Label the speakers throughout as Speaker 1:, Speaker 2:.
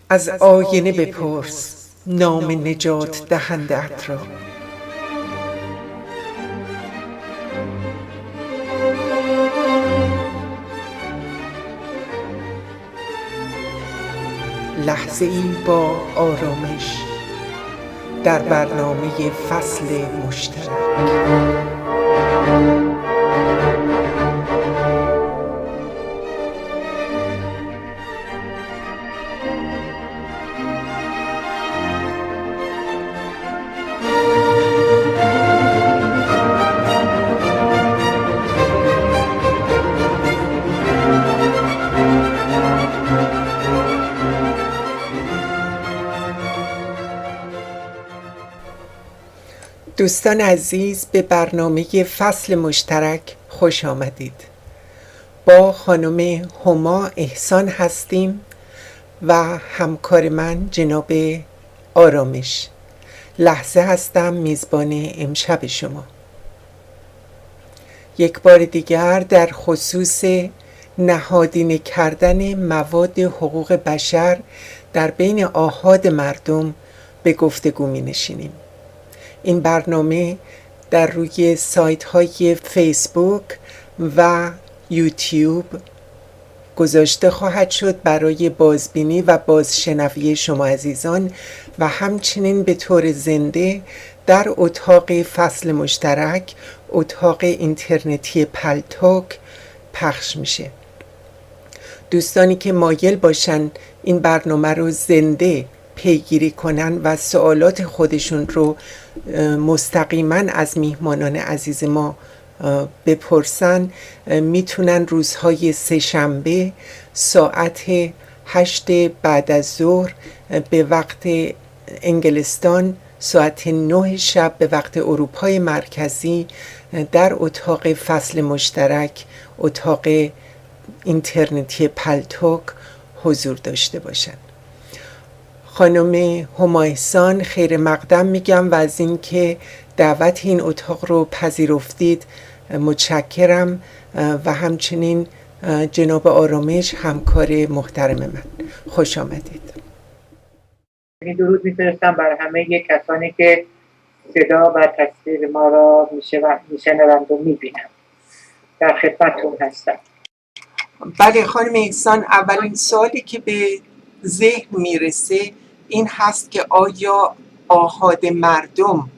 Speaker 1: از آینه بپرس نام نجات دهنده‌ات را. لحظه ای با آرامش در برنامه فصل مشترک. دوستان عزیز، به برنامه فصل مشترک خوش آمدید. با خانم هما احسان هستیم و همکار من جناب آرامش. لحظه هستم، میزبان امشب شما. یک بار دیگر در خصوص نهادینه کردن مواد حقوق بشر در بین آحاد مردم به گفتگو می نشینیم. این برنامه در روی سایت های فیسبوک و یوتیوب گذاشته خواهد شد برای بازبینی و بازشنوی شما عزیزان و همچنین به طور زنده در اتاق فصل مشترک، اتاق اینترنتی پلتوک پخش میشه. دوستانی که مایل باشن این برنامه رو زنده پیگیری کنن و سوالات خودشون رو مستقیما از میهمانان عزیز ما بپرسن، میتونن روزهای سه‌شنبه ساعت 8 بعد از ظهر به وقت انگلستان، ساعت 9 شب به وقت اروپای مرکزی در اتاق فصل مشترک، اتاق اینترنتی پلتوک حضور داشته باشند. خانم هما احسان خیر مقدم میگم و از این که دعوت این اتاق رو پذیرفتید متشکرم و همچنین جناب آرامش همکار محترم من، خوش آمدید.
Speaker 2: درود میفرستم بر همه کسانی که صدا و تصویر ما را میشنوند و میبینند. در خدمتتون هستم.
Speaker 1: بله خانم احسان، اولین سوالی که به ذهن میرسه این هست که آیا آحاد مردم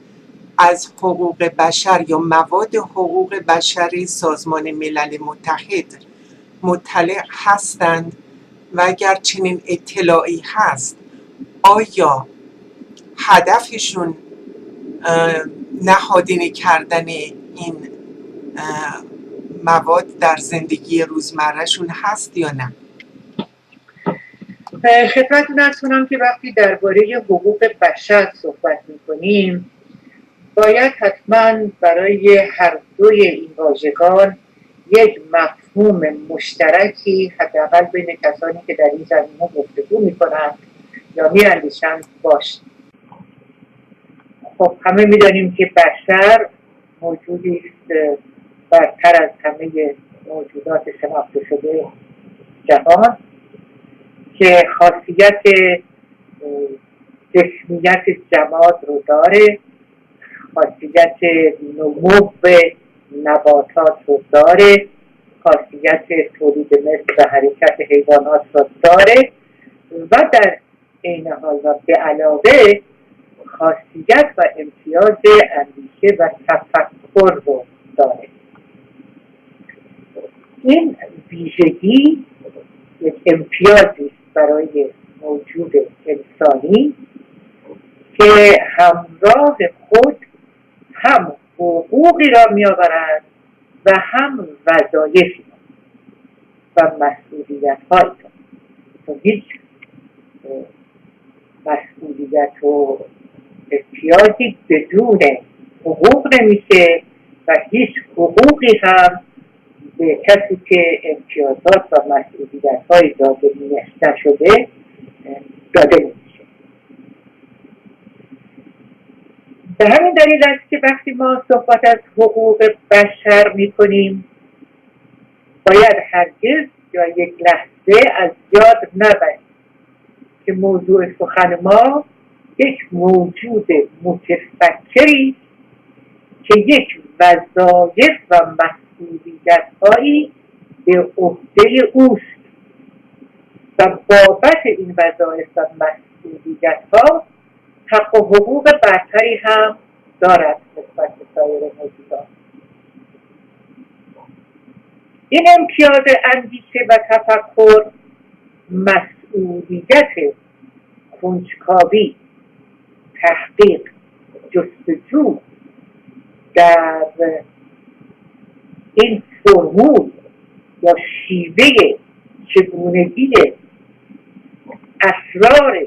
Speaker 1: از حقوق بشر یا مواد حقوق بشر سازمان ملل متحد مطلع هستند و اگر چنین اطلاعی هست آیا هدفشون نهادینه کردن این مواد در زندگی روزمرهشون هست یا نه؟
Speaker 2: خدمتتون عرض کنم که وقتی درباره حقوق بشر صحبت می‌کنیم باید حتما برای هر دوی این واژگان یک مفهوم مشترکی حداقل بین کسانی که در این زمینه گفتگو می‌کنند یا می‌اندیشند باشه. خب همه می‌دانیم که بشر موجودی است برتر از همه موجودات شناخته شده جهان که خاصیت جسمیت جماد رو داره، خاصیت نمو نباتات رو داره، خاصیت تولید مثل و حرکت حیوانات رو داره و در عین حال و به علاوه خاصیت و امتیاز اندیشه و تفکر رو داره. این ویژگی یک امتیازی است برای موجود انسانی که همراه خود هم حقوقی را می‌آورد و هم وظایفی و مسئولیت‌هایی. چون هیچ مسئولیت و امتیازی بدون حقوق نمیشه و هیچ حقوقی هم به کسی که امتیازات و مسئولیت‌های داده نشده داده نمیشه. به همین دلیل است که وقتی ما صحبت از حقوق بشر می‌کنیم باید هرگز یا یک لحظه از یاد نبریم که موضوع سخن ما یک موجود متفکری که یک وظایف و مسئولیت‌هایی به عهده اوست و بابت این وظایف و مسئولیت‌ها حق و حقوق برتری هم دارد نسبت به سایر موجودات. این امتیاز اندیشه و تفکر مسئولیت کنجکاوی، تحقیق، جستجو در این فرمول یا شیوه چگونگی اسرار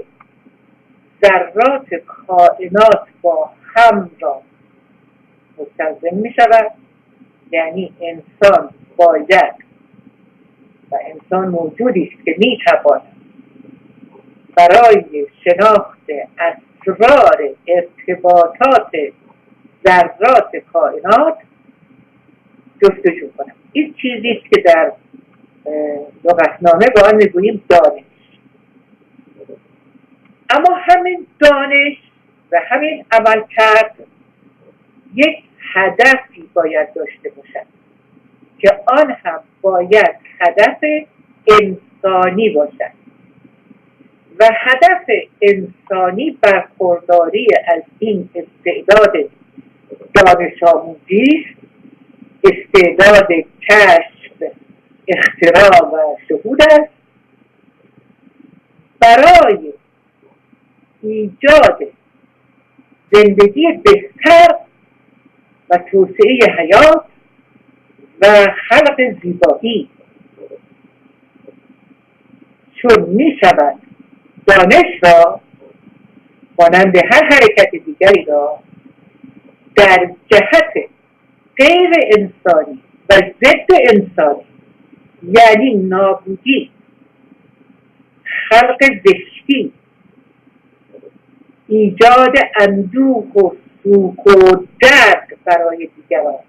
Speaker 2: ذرات کائنات با هم را مستلزم می شود. یعنی انسان باید و انسان موجودی است که می تواند برای شناخت اسرار ارتباطات ذرات کائنات جستجو کند. این چیزی است که در لغتنامه با آن میگوییم دانش. اما همین دانش و همین عملکرد یک هدفی باید داشته باشد که آن هم باید هدف انسانی باشد و هدف انسانی برخورداری از این استعداد دانش آموزی، استعداد کشف، اختراع و شهود است برای ایجاد زندگی بهتر و توسعه حیات و خلق زیبایی. چون می شود دانش را مانند هر حرکت دیگری را در جهت غیر انسانی و ضد انسانی، یعنی نابودی، خلق زشتی، ایجاد اندوه و سوگ و درد برای دیگران،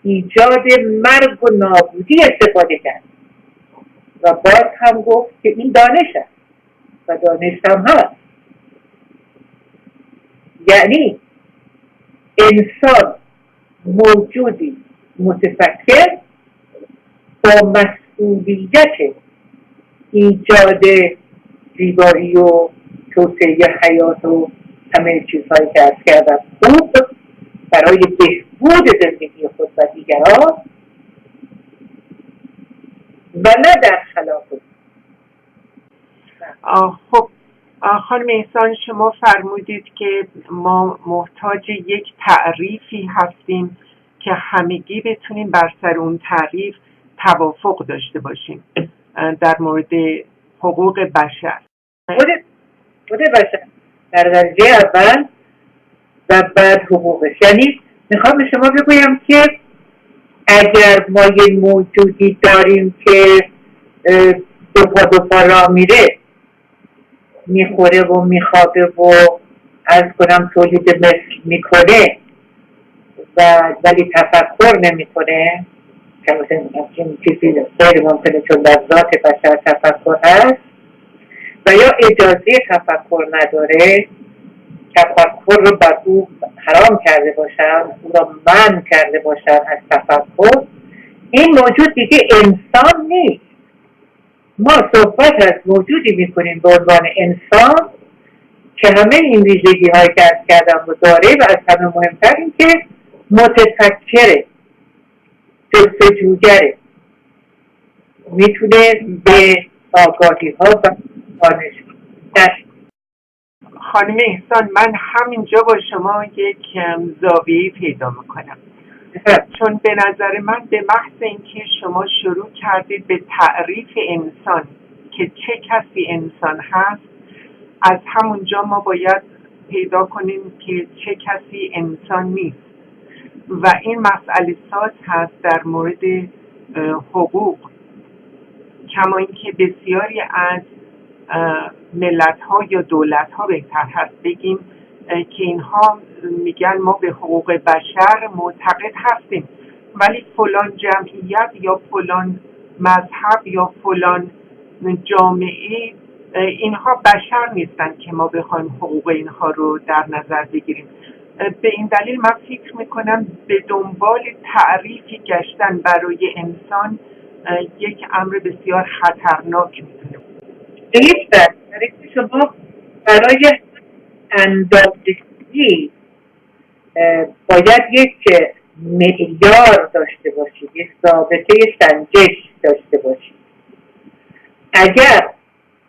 Speaker 2: ایجاد مرگ و نابودی استفاده کرد. و باز هم گفت که این دانش است و دانش هم هست. یعنی انسان موجودی متفکر با مسئولیت ایجاد زیبایی و توسعه حیات و همه چیزهایی که عرض کردم خوب برای بهبود زندگی خود و دیگران و نه در خلاف.
Speaker 1: خب خانم احسان، شما فرمودید که ما محتاج یک تعریفی هستیم که همگی بتونیم بر سر اون تعریف توافق داشته باشیم در مورد حقوق بشر.
Speaker 2: خود بشر در درجه اول و بعد حقوقش. یعنی میخوام به شما بگویم که اگر ما یه موجودی داریم که دو پا را میره، میخوره و میخوابه و از کنم تولید مثل میکنه ولی تفکر نمیکنه، که مثلا چیزی غیر ممکنه چون در ذات بشر تفکر هست، و یا اجازه تفکر نداره، تفکر رو بر او حرام کرده باشن، او را منع کرده باشن از تفکر، این موجود دیگه انسان نیست. ما صحبت از موجودی میکنیم به عنوان انسان که همه این ویژگی هایی که عرض کردم رو داره و از همه مهمتر این که متفکره، جستجوگره، میتونه به آگاهی ها و دانش دست.
Speaker 1: خانم احسان، من همینجا با شما یک زاویه پیدا میکنم، چون به نظر من به محض اینکه شما شروع کردید به تعریف انسان که چه کسی انسان هست، از همونجا ما باید پیدا کنیم که چه کسی انسان نیست. و این مسئله ساز هست در مورد حقوق، کما اینکه بسیاری از ملت ها یا دولت ها بهتر هست بگیم که اینها میگن ما به حقوق بشر معتقد هستیم، ولی فلان جمعیت یا فلان مذهب یا فلان جامعه اینها بشر نیستن که ما بخوایم حقوق اینها رو در نظر بگیریم. به این دلیل من فکر میکنم به دنبال تعریفی گشتن برای انسان یک امر بسیار خطرناک میتونه.
Speaker 2: درسته. شما برای اندازه‌گیری باید یک معیار داشته باشید، یک ضابطه سنجش داشته باشید. اگر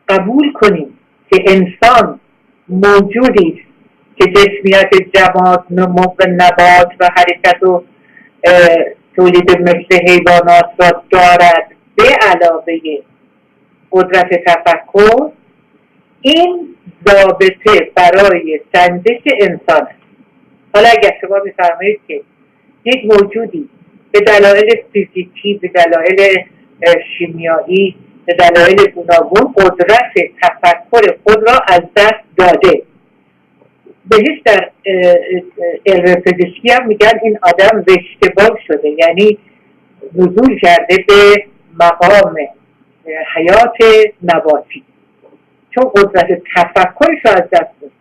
Speaker 2: قبول کنیم که انسان موجودی است که جسمیت جماد، نمو نبات و حرکت و تولید مثل حیوانات را دارد به علاوه قدرت تفکر، این ضابطه برای سنجش انسان است. حالا اگر شما می‌فرمایید که یک موجودی به دلایل فیزیکی، به دلایل شیمیایی، به دلایل گوناگون قدرت تفکر خود را از دست داده، بهش در علم پزشکی هم میگن این آدم اشتباه شده، یعنی نزول کرده به مقام حیات نباتی، چون قدرت تفکرش رو از دست داده.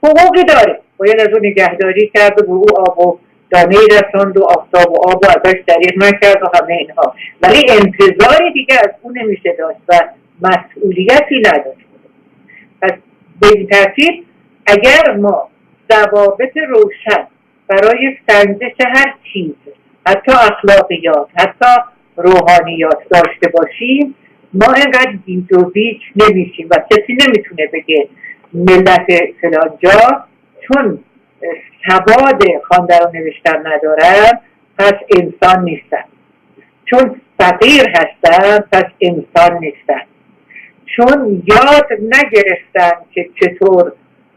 Speaker 2: حقوقی داره، باید از اون نگهداری کرد و او آب و دانه رساند و آفتاب و آب و ازش دریغ نکرد و همه اینها، ولی انتظاری دیگه از اون نمیشه داشت و مسئولیتی نداشت. پس به این ترتیب اگر ما ضوابط روشن برای سنجش هر چیز، حتی اخلاقیات، حتی روحانیات داشته باشیم، ما اینقدر گیج و بیچ نمیشیم و کسی نمیتونه بگه ملت فلانجا چون سواد خواندن و نوشتن ندارن پس انسان نیستن، چون فقیر هستن پس انسان نیستن، چون یاد نگرفتن که چطور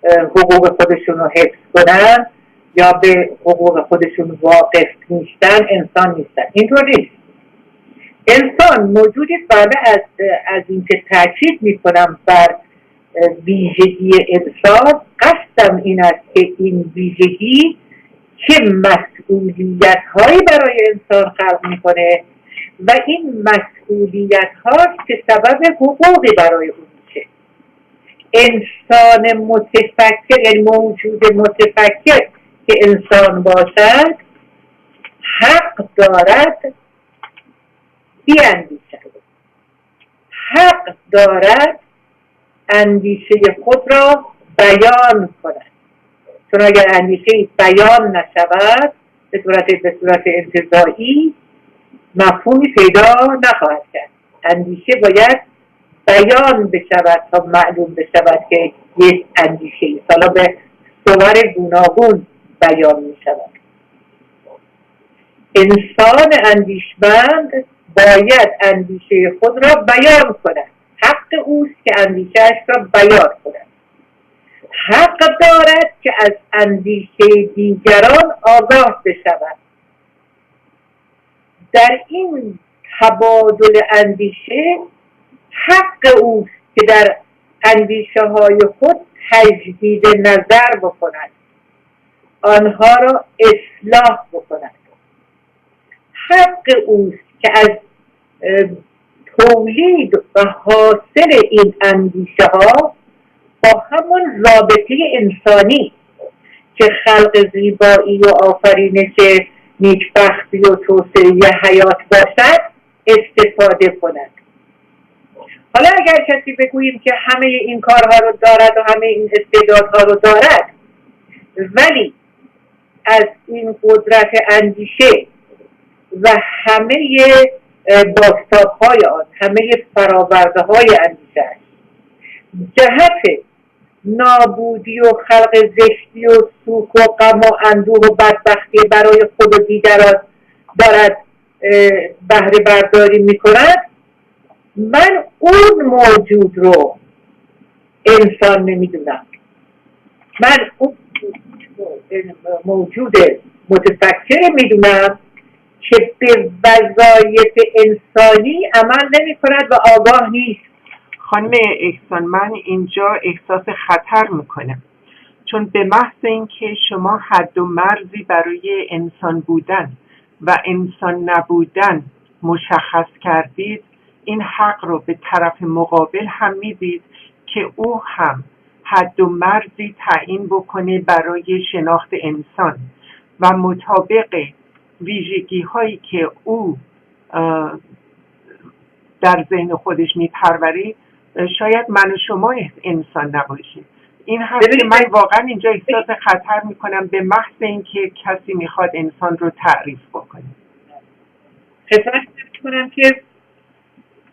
Speaker 2: حقوق خودشون رو حفظ کنن یا به حقوق خودشون واقف نیستن انسان نیستن. اینطور نیست. انسان موجودی بله از اینکه تاکید میکنم بر ویژگی انسان، قصدم این است که این ویژگی که مسئولیت هایی برای انسان خلق میکنه و این مسئولیت هاست که سبب حقوقی برای اون میشه. انسان متفکر، یعنی موجود متفکر که انسان باشد، حق دارد بیاندیشد، حق دارد اندیشه خود را بیان کند، چون اگر اندیشه بیان نشود به صورت انتزاعی مفهومی پیدا نخواهد کرد. اندیشه باید بیان بشود تا معلوم بشود که یک اندیشه است، حالا به صور گوناگون بیان می شود. انسان اندیشمند باید اندیشه خود را بیان کند، حق اوست که اندیشه‌اش را بیان کند، حق دارد که از اندیشه دیگران آگاه بشود. در این تبادل اندیشه حق اوست که در اندیشه های خود تجدید نظر بکند، آنها را اصلاح بکند. حق اوست که از تولید و حاصل این اندیشه ها با همون رابطه انسانی که خلق زیبایی و آفرینش نیکبختی و توسعه حیات باشد استفاده کند. حالا اگر کسی بگوییم که همه این کارها رو دارد و همه این استعدادها رو دارد ولی از این قدرت اندیشه و همه بازتاب‌های آن، همه فراورده‌های اندیشه جهت نابودی و خلق زشتی و سوک و غم و اندوه و بدبختی برای خود و دیگران دارد بهره برداری می‌کند، من اون موجود رو انسان نمی‌دونم. من اون موجود متفکر می‌دونم که به وظایف انسانی عمل نمی‌کند و آگاه نیست.
Speaker 1: خانم احسان، من اینجا احساس خطر میکنم، چون به محض اینکه شما حد و مرزی برای انسان بودن و انسان نبودن مشخص کردید، این حق رو به طرف مقابل هم میدید که او هم حد و مرزی تعیین بکنه برای شناخت انسان و مطابق ویژگی هایی که او در ذهن خودش میپروره شاید من و شما انسان نباشیم. این هست که من واقعا اینجا احساس خطر میکنم به محض اینکه کسی میخواد انسان رو تعریف بکنه.
Speaker 2: خدمت میکنم که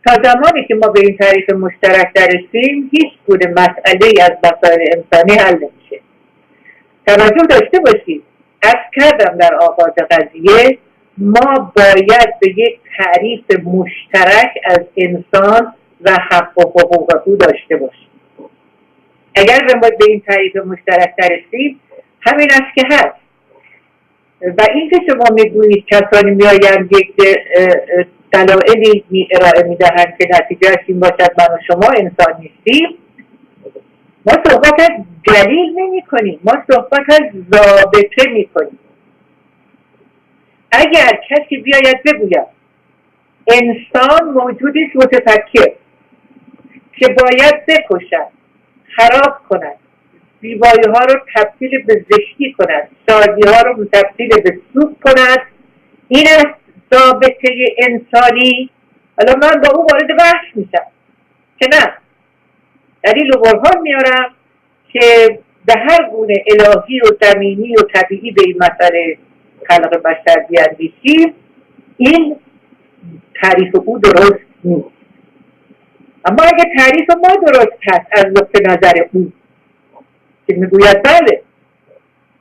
Speaker 2: تا زمانی که ما به این تعریف مشترک درستیم هیچ گونه مسئله از مسائل انسانی حل نمیشه. توجه داشته باشید، عرض کردم در آغاز قضیه ما باید به یک تعریف مشترک از انسان و حق و حقوق او داشته باشیم. اگر ما به این تعریف مشترک درستیم همین است که هست. و این که شما میگویید کسانی میآیند یک دلایلی ارائه میدهند که نتیجهش این باشد من و شما انسان نیستیم، ما صحبت از دلیل نمی کنیم، ما صحبت از ضابطه می کنیم. اگر کسی بیاید بگوید انسان موجودی است متفکر که باید بکشد، خراب کند، زیبایی ها رو تبدیل به زشتی کند، شادی ها رو تبدیل به سوگ کند، این است ضابطه انسانی. حالا من با او وارد بحث میشم که نه، دلیل و برهان میارم که به هر گونه الهی و زمینی و طبیعی به این مسئله خلق بشر بیاندیشیم، این تعریف او درست نیست. اما اگه تعریف ما درست هست از نقطه نظر او که میگوید بله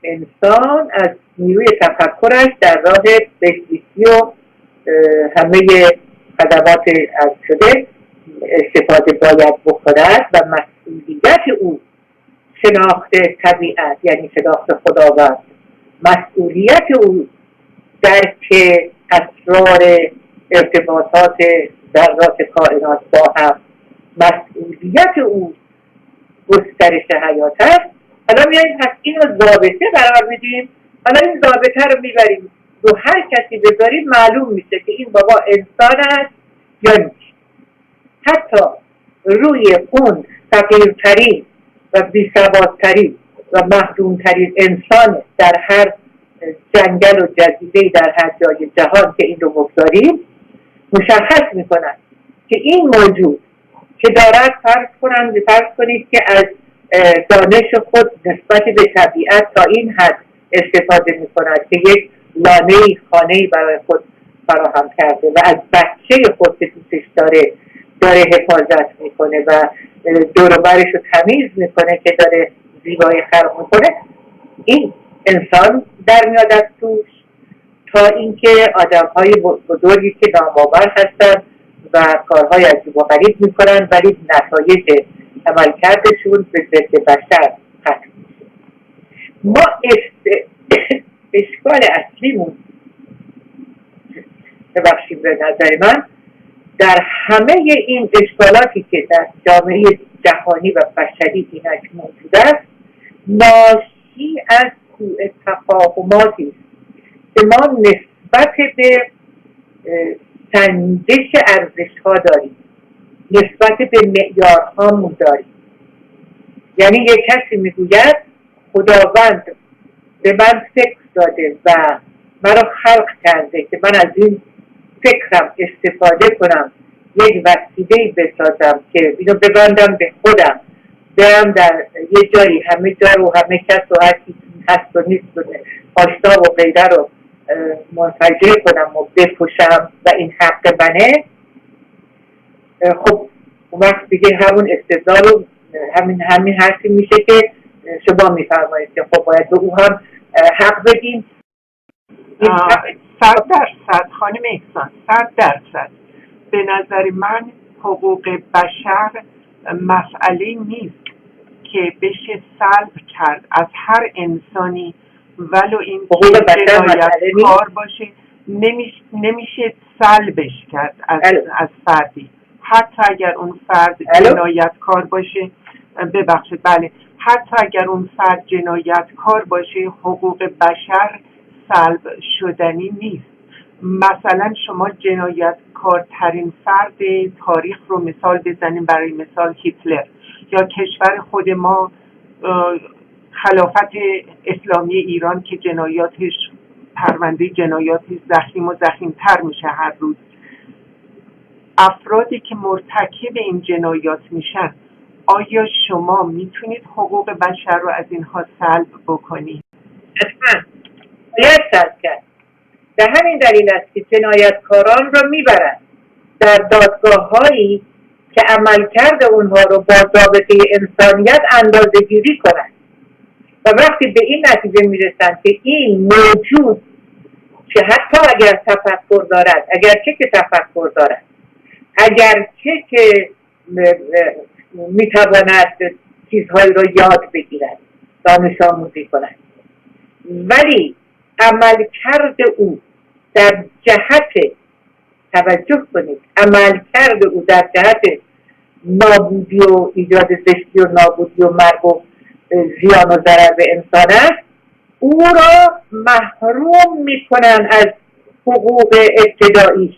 Speaker 2: انسان از نیروی تفکرش در راه بهزیستی و همه خدمات از شده استفاده باید بکند و مسئولیت او شناخت طبیعت یعنی شناخت خداوند، مسئولیت او درک اسرار ارتباطات ذرات کائنات با هم، مسئولیت او گسترش حیات است. حالا میاییم پس این رو ضابطه قرار میدیم، حالا این ضابطه رو میبریم رو هر کسی بذاریم معلوم میشه که این بابا انسان است یا نیست. حتی روی اون فقیرترین و بی‌سوادترین و محرومترین انسان در هر جنگل و جزیره در هر جای جهان که این رو بگذاریم مشخص میکنن که این موجود که دارد فرض کنید که از دانش خود نسبت به طبیعت تا این حد استفاده میکند که یک لانه‌ای خانه‌ای برای خود فراهم کرده و از بچه خود که دوستش داره حفاظت میکنه و دور و برش رو تمیز میکنه که داره زیبایی خلق میکنه، این انسان در میاد از توش، تا اینکه آدم‌های بزرگی که نامآور هستند و کارهای عجیب و غریب میکنن ولی نتایج عملکردشون به ضد بشر ختم میشه. ما اشکال اصلیمون ببخشید به نظر من در همه این اشکالاتی که در جامعه جهانی و بشری اینک موجود است ناشی از سوء تفاهماتی است که ما نسبت به سنجش ارزش‌ها داریم، نسبت به معیارهامون داریم. یعنی یک کسی میگوید خداوند به من فکر داده و مرا خلق کرده که من از این فکرم استفاده کنم، یک وسیله‌ای بسازم که اینو ببندم به خودم، برم در یه جایی همه جا رو همه کس و هر کی هست و نیست و آشنا و غیره رو منفجر کنم و بپوشم و این حق منه. خب اون وقت دیگه همون استدلال و همین حرفی میشه که شما میفرمایید که خب باید به او هم حق بدیم.
Speaker 1: 100% خانم احسان، 100%. به نظر من حقوق بشر مسئله نیست که بشه سلب کرد از هر انسانی ولو این جنایتکار باشه، نمیشه سلبش کرد از فردی، حتی اگر اون فرد جنایتکار باشه. ببخشید بله، حتی اگر اون فرد جنایتکار باشه حقوق بشر سلب شدنی نیست. مثلا شما جنایتکارترین فرد تاریخ رو مثال بزنیم، برای مثال هیتلر، یا کشور خود ما خلافت اسلامی ایران که جنایاتش، پرونده جنایاتش زخیم و زخیمتر میشه هر روز. افرادی که مرتکب این جنایات میشن، آیا شما میتونید حقوق بشر رو از اینها سلب بکنید؟
Speaker 2: حتما باید سلب کرد. به همین دلیل است که جنایتکاران را میبرند در دادگاه‌هایی که عملکرد اونها رو با ضابطه انسانیت اندازه‌گیری کنند و وقتی به این نتیجه میرسند که این موجود که حتی اگر تفکر دارد، اگرچه که تفکر دارد، اگرچه که میتواند چیزهایی را یاد بگیرد، دانش آموزی کند، ولی عملکرد او در جهت، توجه کنید، عملکرد او در جهت نابودی و ایجاد زشتی و نابودی و مرگ و زیان و ضرر به انسان است، او را محروم میکنن از حقوق ابتدایی،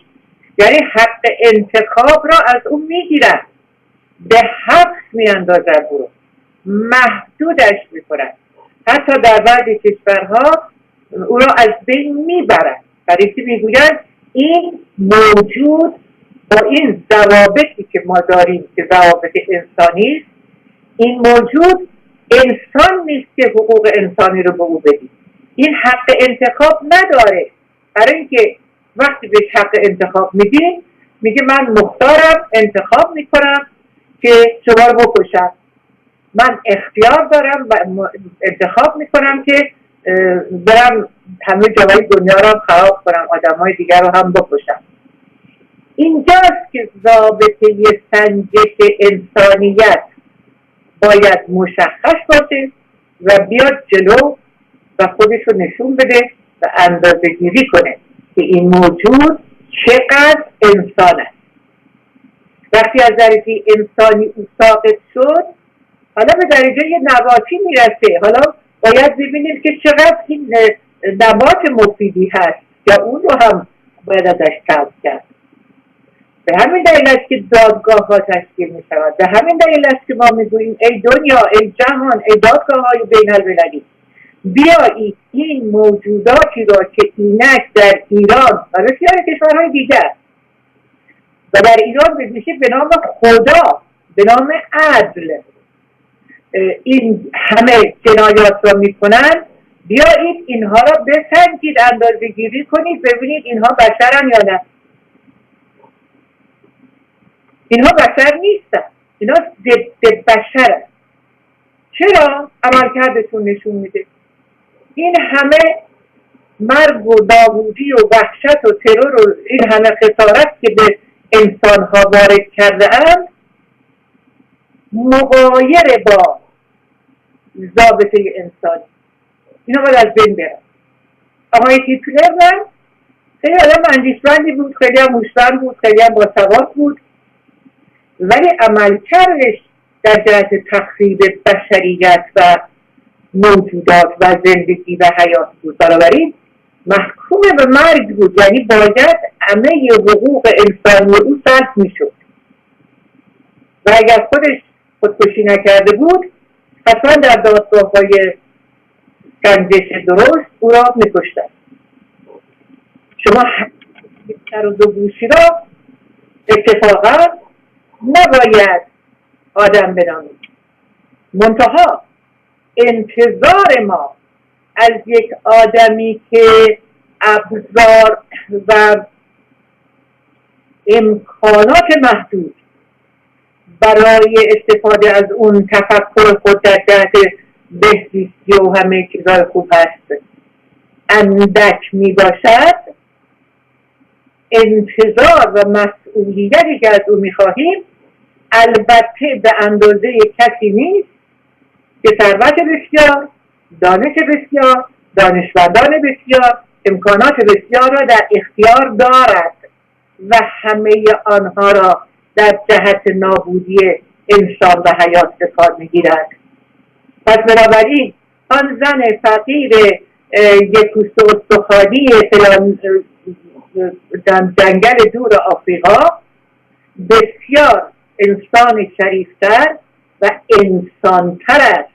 Speaker 2: یعنی حق انتخاب را از او میگیرن، به حبس میاندازن، او را محدودش میکنن، حتی در بعضی کشورها او را از بین میبرن، برای که میگویند این موجود با این ضوابطی که ما داریم که ضوابط انسانی است، این موجود انسان نیست که حقوق انسانی رو به او بدیم، این حق انتخاب نداره. برای اینکه وقتی بهش حق انتخاب میدیم، میگه من مختارم، انتخاب میکنم که شما رو بکشم، من اختیار دارم و انتخاب میکنم که برم همه جاهای دنیا رو خراب کنم، آدمای دیگر رو هم بکشم. اینجاست که ضابطه سنجش انسانیت باید مشخص باشه و بیاد جلو و خودش رو نشون بده و اندازه گیری کنه که این موجود چقدر انسان است. وقتی از درجه انسانی او ساقط شد، حالا به درجه نباتی میرسه. حالا باید ببینیم که چقدر این نبات مفیدی هست یا اون رو هم باید ازش کم کرد. به همین دلیل است که دادگاه ها تشکیل می شود. به همین دلیل است که ما میگوییم ای دنیا، ای جهان، ای دادگاه های بین المللی، بیایید این موجوداتی را که اینک در ایران و بسیار کشورهای دیگر و در ایران میشه به نام خدا، به نام عدل، این همه جنایات را میکنن، بیایید اینها را بسنجید، اندازه گیری کنید، ببینید اینها بشرن یا نه. اینها بشر نیستن، اینها ضد بشرن. چرا؟ عملکردشون نشون میده. این همه مرگ و نابودی و وحشت و ترور و این همه خسارت که به انسانها وارد کرده اند مغایر با ضابطه انسانی. اینا باید از بین برن. آقای هیتلر خیلی آدم اندیشمندی بود، خیلی هم هوشمند بود، خیلی هم باسواد بود، ولی عملکردش در جهت تخریب بشریت و موجودات و زندگی و حیات بود، بنابراین محکوم به مرگ بود، یعنی باید همه حقوق انسانی او سلب میشد و اگر خودش خودکشی نکرده بود حتما در دادگاه‌های سنجش درست او را میکشتن. شما سر و دو گوشی را اتفاقا نباید آدم بنامید. منتها انتظار ما از یک آدمی که ابزار و امکانات محدود برای استفاده از اون تفکر خود در جهت بهزیستی و همه چیزای خوب هست اندک می باشد، انتظار و مسئولیتی که از او می خواهیم البته به اندازه کسی نیست که ثروت بسیار، دانش بسیار، دانشمندان بسیار، امکانات بسیار را در اختیار دارد و همه آنها را در جهت نابودی انسان و حیات به کار میگیرد. پس بنابراین آن زن فقیر یک پوست استخوانی فلان جنگل دور آفریقا بسیار انسان شریفتر و انسانتر است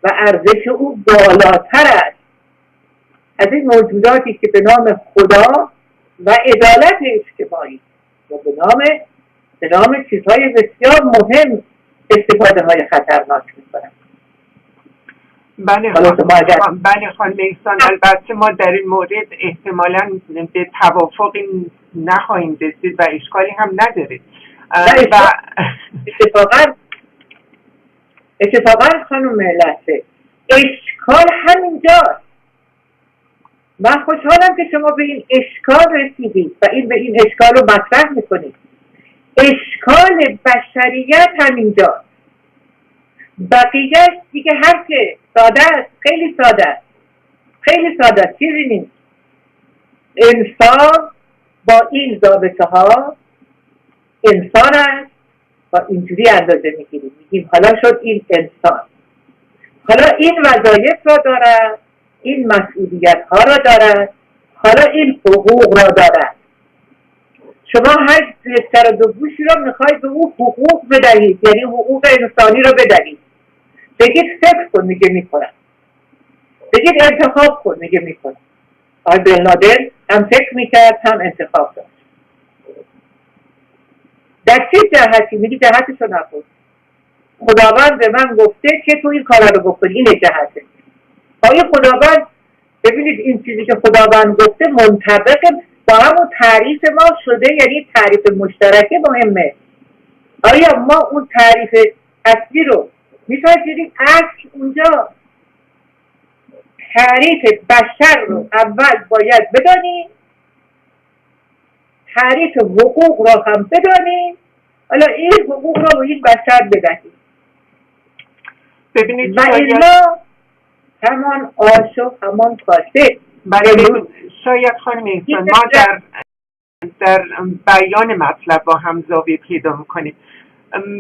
Speaker 2: و ارزش او بالاتر است از این موجوداتی که به نام خدا و عدالت اجتماعی و به نام چیزهای بسیار مهم استفاده های خطرناک میکنند.
Speaker 1: بله خانم احسان، البته ما در این مورد احتمالاً به توافقی نخواهیم رسید و اشکالی هم نداره.
Speaker 2: اتفاقا خانم لحظه اشکال همینجاست. من خوشحالم که شما به این اشکال رسیدید و به این اشکال رو مطرح میکنید. اشکال بشریت همینجاست، بقیهش دیگه هر که ساده است، خیلی ساده است، خیلی ساده است، چیزی نیست. انسان با این ضابطه ها انسان است و اینجوری اندازه میگیریم، میگیم حالا شد این انسان، حالا این وظایف را دارد، این مسئولیت ها را دارد، حالا این حقوق را دارد. شما هر سر دو گوشی را میخواید به او حقوق بدهید، یعنی حقوق انسانی را بدهید. بگید فکر کن، میگه میکنم. بگید انتخاب کن، میگه میکنم. آقای بلنادر هم فکر میکرد هم انتخاب داشت. در چه جهتی؟ میگه جهتشو نکن. خداوند به من گفته که تو این کار رو بکنی، این جهته. آیا خداوند، ببینید این چیزی که خداوند گفته منطبق با همون تعریف ما شده، یعنی تعریف مشترک مهمه. آیا ما اون تعریف اصلی رو میپذیریم؟ اصل اونجا تعریف بشر رو اول باید بدانیم، تعریف حقوق را هم بدانیم، حالا این حقوق را به این بشر بدهیم.
Speaker 1: ببینید
Speaker 2: و اینا همان آش و همان کاسه.
Speaker 1: شاید خانم احسان ما در بیان مطلب با هم زاویه پیدا میکنیم.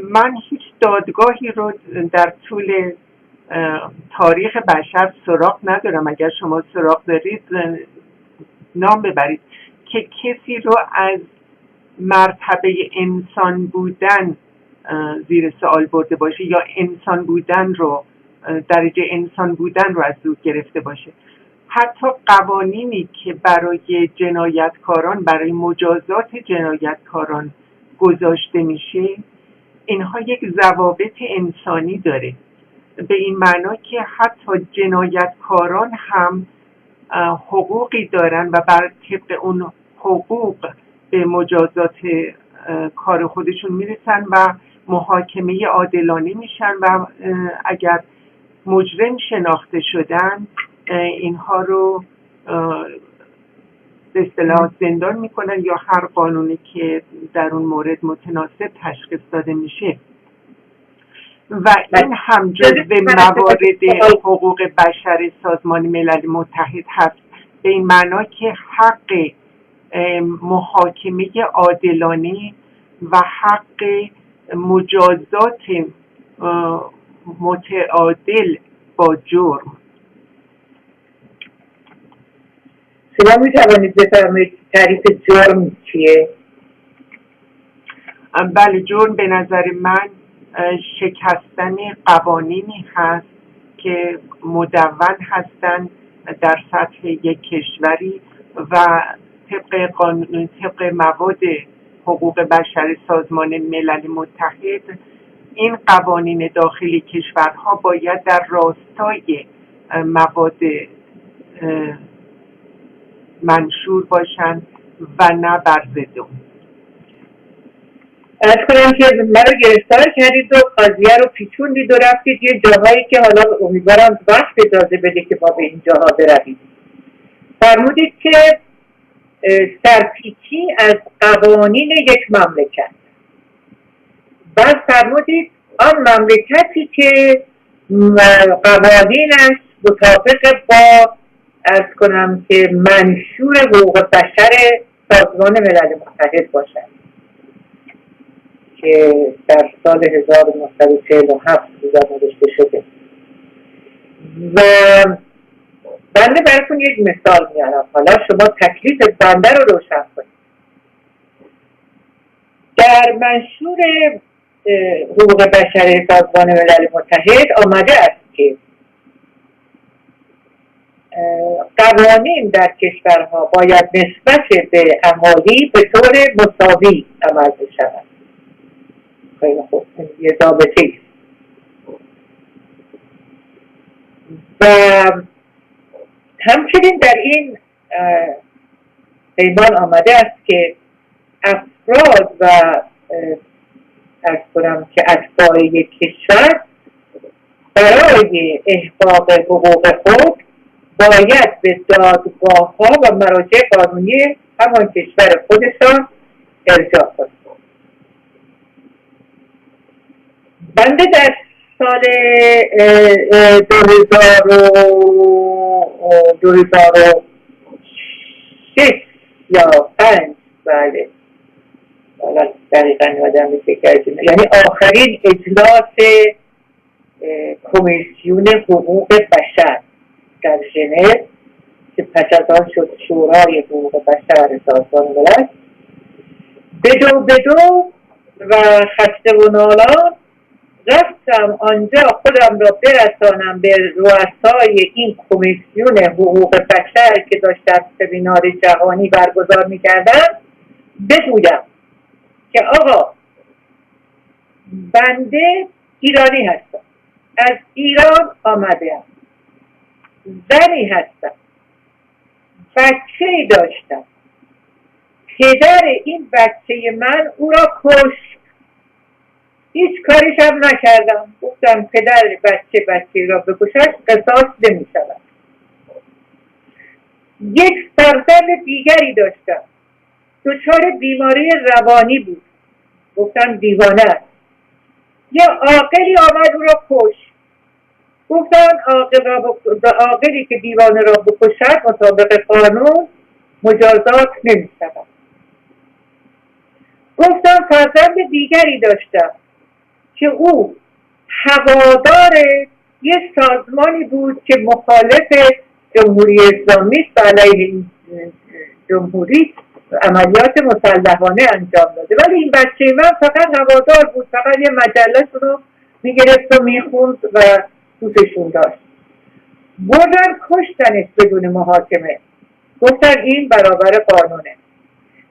Speaker 1: من هیچ دادگاهی رو در طول تاریخ بشر سراغ ندارم، اگر شما سراغ دارید نام ببرید، که کسی رو از مرتبه انسان بودن زیر سوال برده باشه یا انسان بودن رو، درجه انسان بودن رو از او گرفته باشه. حتی قوانینی که برای جنایتکاران، برای مجازات جنایتکاران گذاشته میشه، اینها یک ضوابط انسانی داره، به این معنا که حتی جنایتکاران هم حقوقی دارن و بر طبق اون حقوق به مجازات کار خودشون میرسن و محاکمه عادلانه میشن و اگر مجرم شناخته شدن اینها رو به اصطلاح زندان میکنن یا هر قانونی که در اون مورد متناسب تشخیص داده میشه. و این هم جزو موارد حقوق بشر سازمان ملل متحد هست، به این معنا که حق محاکمه عادلانه و حق مجازات متعادل با جرم.
Speaker 2: شما می توانید بفرمایید تعریف جرم چیه؟
Speaker 1: بله، جرم به نظر من شکستن قوانینی هست که مدون هستند در سطح یک کشوری و طبق مواد حقوق بشر سازمان ملل متحد این قوانین داخلی کشورها باید در راستای مواد منشور باشند و نه بر ضد اون.
Speaker 2: از کنم که من رو گرفتار کردید و قضیه رو پیچوندید و رفتید یه جاهایی که حالا امیدوارم وقت اجازه بده که ما به این جاها برویم. فرمودید که سرپیچی از قوانین یک مملکت. بعد فرمودید آن مملکتی که قوانینش مطابق با از کنم که منشور حقوق بشر سازمان ملل متحد باشد که در سال 1947 نوشته شده. و من بنده براتون یک مثال میارم، حالا شما تکلیف بنده رو روشن کنید. در منشور حقوق بشر سازمان ملل متحد آمده است که قوانین در کشورها باید نسبت به اهالی به طور مساوی عمل بشود. خیلی خوب، یه ضابطه است. و همچنین در این پیمان آمده است که افراد و ارز کنم که اتباع یک کشور برای احقاق حقوق خود باید به دادگاه ها و مراجع قانونی همان کشور خودشان ارجاع کنند. بنده در سال 2006 یا 5 بله دقیقا یادم میشه، یعنی آخرین اجلاس کمیسیون حقوق بشر در ژنو که پس از آن شد شورای حقوق بشر سازمان ملل، بدو و خسته و نالان رفتم آنجا خودم را برسانم به رؤسای این کمیسیون حقوق بشر که داشتم سمینار جهانی برگزار میکردم، بگویم که آقا بنده ایرانی هستم، از ایران آمدم، زنی هستم، بچه‌ای داشتم، پدر این بچه من او را کشت، هیچ کاریش هم نکردم. گفتم پدر بچه را بکشد قصاص نمی شود. یک فرزند دیگری داشتم، دچار بیماری روانی بود، گفتم دیوانه است. یه عاقلی آمد او را کشت، گفتن عاقلی که دیوانه را بکشد مطابق قانون مجازات نمی شود. گفتم فرزند دیگری داشتم که او هوادار یه سازمانی بود که مخالف جمهوری اسلامی است، علیه جمهوری عملیات مسلحانه انجام داده، ولی این بچه من فقط هوادار بود، فقط یه مجله رو میگرفت و میخوند و دوستشون داشت. بردن کشتنش بدون محاکمه، گفتن این برابر قانونه.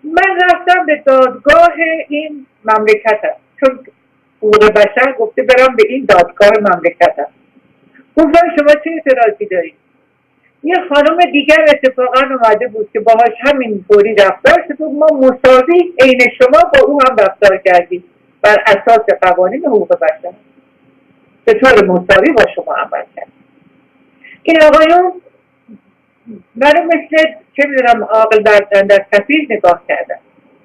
Speaker 2: من رفتم به دادگاه این مملکتم، چون حقوق بشر گفته برام به این دادگاه مملکتم. گفتم شما چه اعتراضی دارید؟ یه خانم دیگر اتفاقا اومده بود که باهاش همین طوری رفتار شد، ما مساوی عین شما با او هم رفتار کردیم بر اساس قوانین حقوق بشر، به طور مساوی با شما عمل کردیم. این آقایون منو مثل چه میدونم عاقل در سفیر نگاه کردن.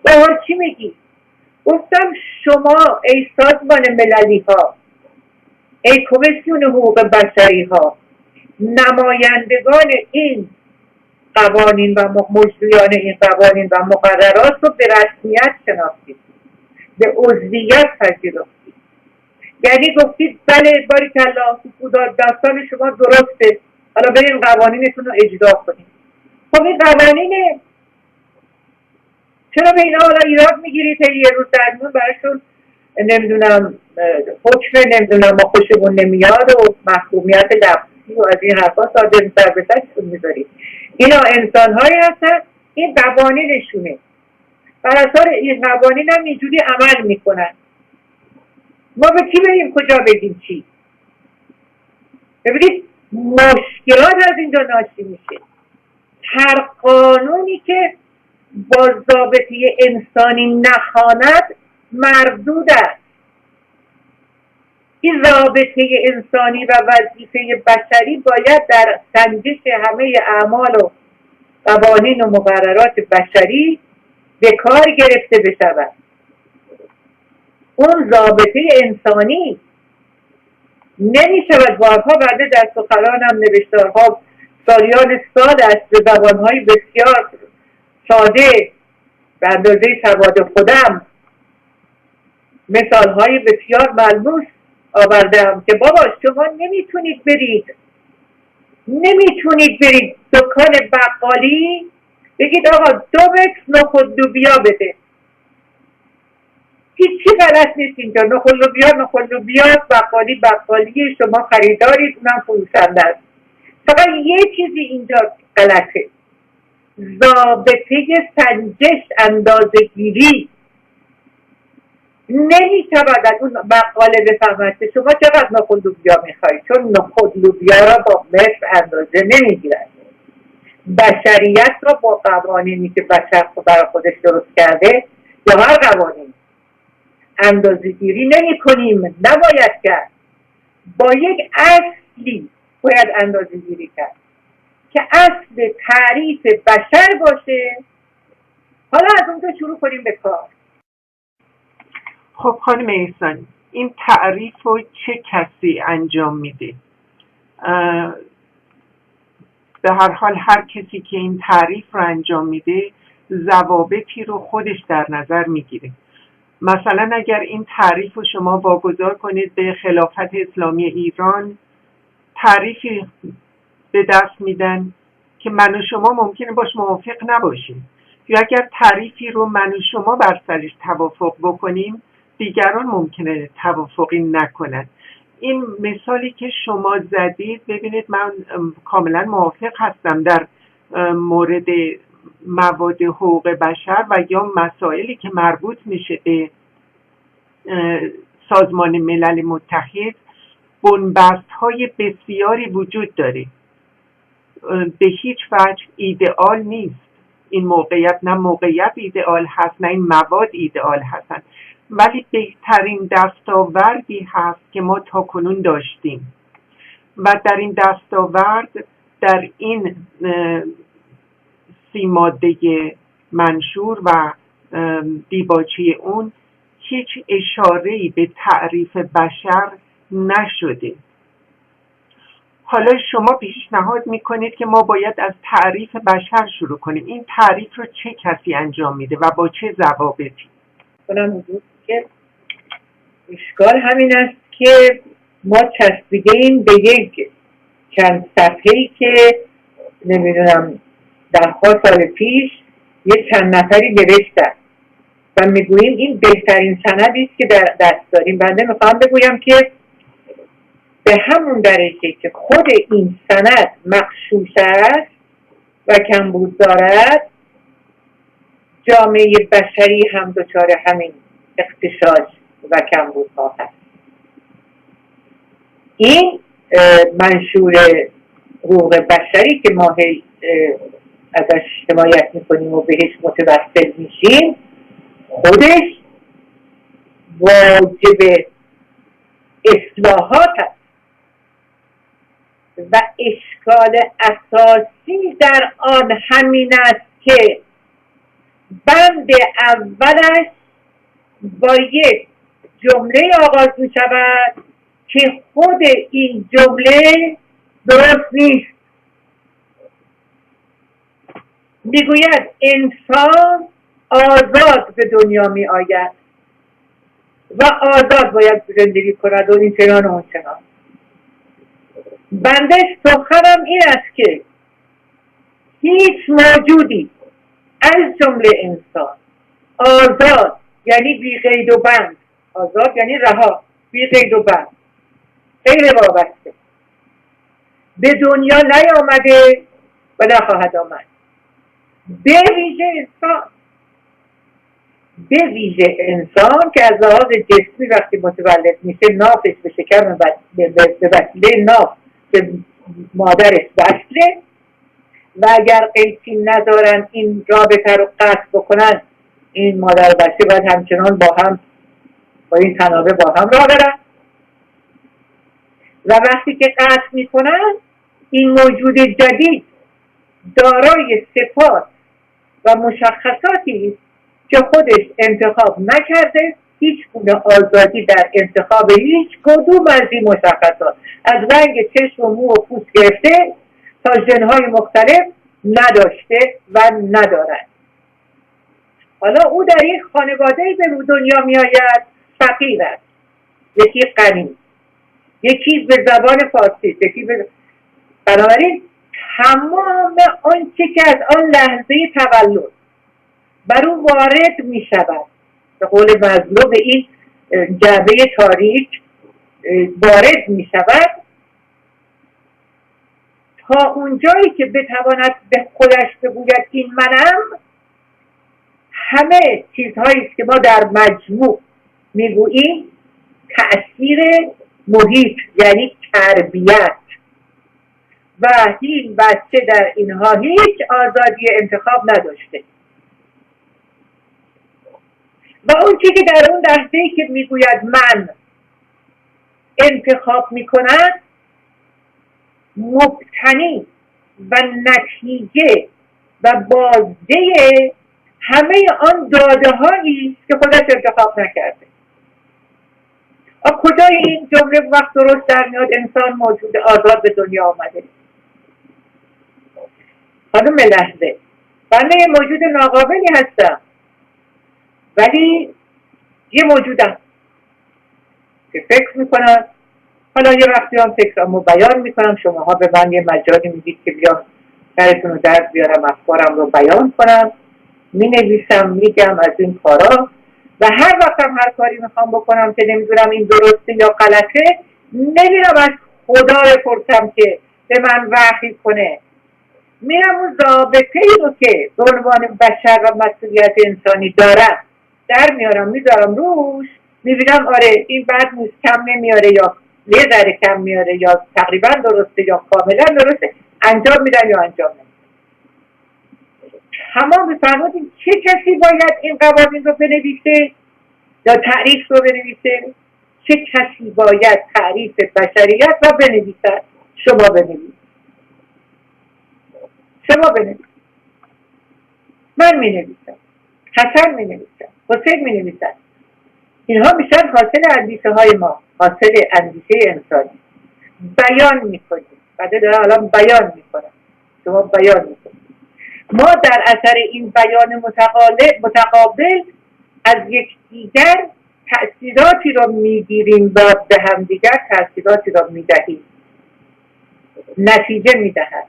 Speaker 2: باها چی میگی؟ گفتم شما ای سازمان مللی ها، ای کمیسیون حقوق بشری ها، نمایندگان این قوانین و مجریان این قوانین و مقررات رو به رسمیت شناختید، به عضویت پذیرفتید. یعنی گفتید بله باریکالله داستان شما درسته، حالا بریم قوانینتون رو اجرا کنید. خب این قوانینه، چرا به اینا حالا ایراد میگیرید؟ یه روز درمون براشون نمیدونم حکم نمیدونم ما خوشمون نمیاد و محکومیت لفظی و از این حرفا صادر سر به سرشون میذارید. اینا انسان‌هایی هستن، این قوانینشونه، بر اساس این قوانین هم اینجوری عمل میکنن. ما به کی بریم کجا بگیم چی؟ ببینید مشکلات از اینجا ناشی میشه. هر قانونی که با ضابطه انسانی نخواند مردود است. این رابطه انسانی و وظیفه بشری باید در سنجش همه اعمال و قوانین و مقررات بشری به کار گرفته بشود. اون رابطه انسانی نمی شود. بارها بعد در سخنانم نوشتارها سالیان سال است به زبانهای بسیار ساده به اندازه سواد خودم مثالهای بسیار ملموس آوردم که بابا شما نمیتونید برید نمیتونید برید دکان بقالی بگید آقا 2 متر نخود لوبیا بده. هیچی غلط نیست اینجا. نخود لوبیا بقالی شما خریدارید، اونم فروشنده است. فقط یه چیزی اینجا غلطه، ضابطه سنجش اندازه‌گیری. نمیتواند اون بقاله بفهمد که شما چقدر نخود لوبیا میخواهید، چون نخود لوبیا را با متر اندازه نمیگیرد. بشریت را با قوانینی که بشر برای خودش درست کرده یا هر قوانین اندازه گیری نمی کنیم. نباید کرد. با یک اصلی باید اندازه گیری کرد که اصل تعریف بشر باشه. حالا از اونجا شروع کنیم به کار.
Speaker 1: خب خانم احسان، این تعریف رو چه کسی انجام میده؟ به هر حال هر کسی که این تعریف رو انجام میده ضوابطی رو خودش در نظر میگیره. مثلا اگر این تعریف رو شما واگذار کنید به خلافت اسلامی ایران، تعریفی به دست میدن که من و شما ممکنه باش موافق نباشیم، یا اگر تعریفی رو من و شما بر سرش توافق بکنیم دیگران ممکنه توافقی نکنند. این مثالی که شما زدید، ببینید من کاملا موافق هستم در مورد مواد حقوق بشر و یا مسائلی که مربوط میشه به سازمان ملل متحد. بنبست های بسیاری وجود داره، به هیچ وجه ایدئال نیست این موقعیت. نه موقعیت ایدئال هست، نه این مواد ایدئال هستن، ولی بهترین دستاوردی هست که ما تاکنون داشتیم و در این دستاورد، در این 30 ماده منشور و دیباچه اون، هیچ اشاره‌ای به تعریف بشر نشده. حالا شما پیشنهاد میکنید که ما باید از تعریف بشر شروع کنیم. این تعریف رو چه کسی انجام میده و با چه ضوابطی؟
Speaker 2: که اشکال همین است که ما چسبیده ایم به یک چند صفحه‌ای که نمیدونم ده سال پیش یه چند نفری نوشتن و میگوییم این بهترین سندی است که در دست داریم. بنده میخوام بگویم که به همون درجه که خود این سند مغشوش است و کمبود دارد، جامعه بشری هم دچار همین اغتشاش و کمبودها هست. این منشور حقوق بشری که ما ازش حمایت میکنیم و بهش متوسل میشیم، خودش واجب اصلاحات هست و اشکال اساسی در آن همین است که بند اولش با یک جمله آغاز می شود که خود این جمله درست نیست. میگوید انسان آزاد به دنیا می آید و آزاد باید زندگی کند و این چنان و اون چنان. بنده سخنم این است که هیچ موجودی از جمله انسان آزاد یعنی بی قید و بند، آزاد یعنی رها، بی قید و بند، غیر وابسته، به دنیا نیامده و نخواهد آمد. به ویژه انسان که از لحاظ جسمی وقتی متولد میشه نافش به شکم به وسیله ناف به مادرش وصله و اگر قیچی ندارن این رابطه رو قطع بکنن، این مادر و بچه باید همچنان با این تنابه با هم راه برن و وقتی که قطع میکنن، این موجود جدید دارای صفات و مشخصاتی که خودش انتخاب نکرده، هیچ گونه آزادی در انتخاب هیچ کدوم از این مشخصات، از رنگ چشم و مو و پوست گرفته تا ژن‌های مختلف، نداشته و ندارد. حالا او در یک خانواده‌ای به دنیا می آید، فقیر است، یکی غنی، یکی به زبان فارسی، یکی به بنابراین تمام آنچه که از آن لحظه تولد بر او وارد می شود، به قول مظلوم به این جعبه تاریک وارد می شود، تا اونجایی که بتواند به خودش بگوید این منم، همه چیزهایی است که ما در مجموع میگوییم تأثیر محیط یعنی تربیت و این بچه در اینها هیچ آزادی انتخاب نداشته و اون چیزی که در اون لحظه‌ای که میگوید من انتخاب میکند مبتنی و نتیجه و بازده همه آن داده هایی که خودش انتخاب نکرده. کجای این جمله وقت درست در میاد انسان موجود آزاد به دنیا آمده؟ خانم لحظه، بنده یه موجود ناقابلی هستم ولی یه موجودم که فکر میکنم. حالا یه وقتی هم فکرامو بیان میکنم، شماها به من یه مجالی میدید که بیام سرتون رو درد بیارم، افکارم رو بیان کنم، مینویسم، میگم از این کارا و هر وقتم هر کاری میخوام بکنم که نمیدونم این درسته یا غلطه، نمیرم از خدا بپرسم که به من وحی کنه، میرم اون ضابطه‌ای رو که به عنوان بشر و مسئولیت انسانی دارم در میارم، میذارم روش، میبینم آره این بد نیست، کم نمیاره یا یه ذره کم میاره یا تقریبا درسته یا کاملا درسته، انجام میدم یا انجام نمیدم. تمام بفرمایید چه کسی باید این قوانین رو بنویسه یا تعریف رو بنویسه؟ چه کسی باید تعریف بشریت رو بنویسه؟ شما بنویسید. شما بنویسید. من می نویسم، حسن می نویسم، حسین می نویسم. اینها میشن حاصل اندیشه های ما، حاصل اندیشه انسانی. بیان می کنیم. بعد داره الان بیان می کنم. شما بیان می کنید. ما در اثر این بیان متقابل از یکدیگر تأثیراتی را میگیریم و به همدیگر تأثیراتی را میدهیم، نتیجه میدهد.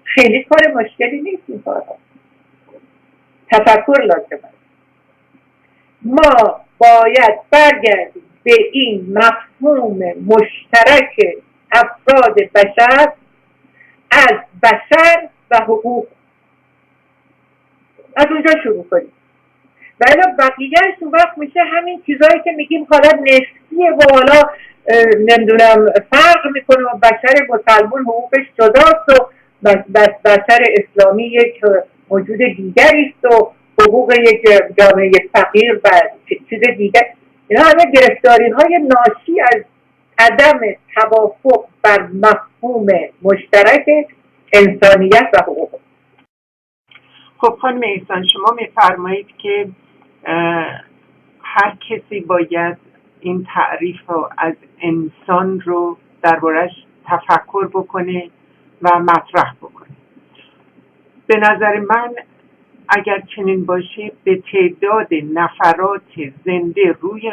Speaker 2: خیلی کار مشکلی نیست این کارها. تفکر لازم است. ما باید برگردیم به این مفهوم مشترک افراد بشر از بشر و حقوق، از اونجا شروع کنیم و الا بقیهش اون وقت میشه همین چیزایی که میگیم حالا نسبیه و حالا نمیدونم فرق میکنه و بشر مسلمان حقوقش جداست و بشر اسلامی یک موجود دیگری است و حقوق یک جامعه فقیر و چیز دیگر. اینا همه گرفتاری های ناشی از عدم توافق بر مفهوم مشترک انسانیت و حقوق.
Speaker 1: خب خانم احسان، شما میفرمایید که هر کسی باید این تعریف رو از انسان رو دربارش تفکر بکنه و مطرح بکنه. به نظر من اگر چنین باشه به تعداد نفرات زنده روی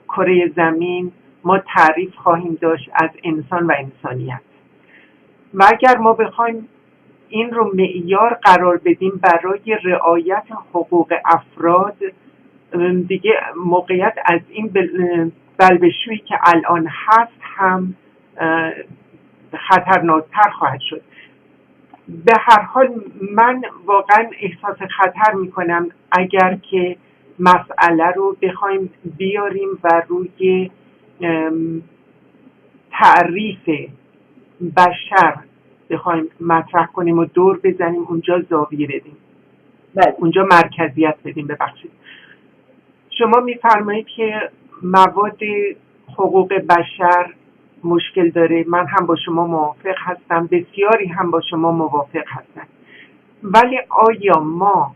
Speaker 1: کره زمین ما تعریف خواهیم داشت از انسان و انسانیت و اگر ما بخوایم این رو معیار قرار بدیم برای رعایت حقوق افراد، دیگه موقعیت از این بلبشویی که الان هست هم خطرناکتر خواهد شد. به هر حال من واقعا احساس خطر میکنم اگر که مسئله رو بخوایم بیاریم و روی تعریف بشر بخوایم مطرح کنیم و دور بزنیم اونجا زاویه بدیم، اونجا مرکزیت بدیم. ببخشید، شما میفرمایید که مواد حقوق بشر مشکل داره. من هم با شما موافق هستم، بسیاری هم با شما موافق هستن، ولی آیا ما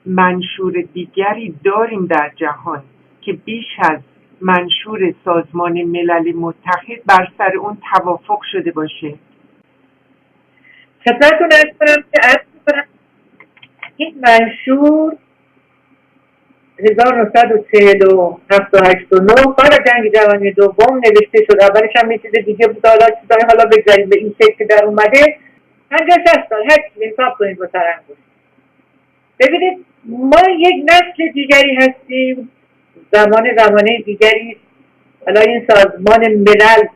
Speaker 1: منشور دیگری داریم در جهان که بیش از منشور سازمان ملل متحد بر سر اون توافق شده باشه؟
Speaker 2: خدمتتون عرض کنم که این منشور 1947-89 بعد از جنگ جهانی دوم نوشته شد. اولش هم یه چیز دیگه بود، حالا بگذاریم به این شکل که در اومده. 50-60 سال حد حساب کنید با ترنگوش. ببینید ما یک نسل دیگری هستیم، زمانه دیگری. حالا این سازمان ملل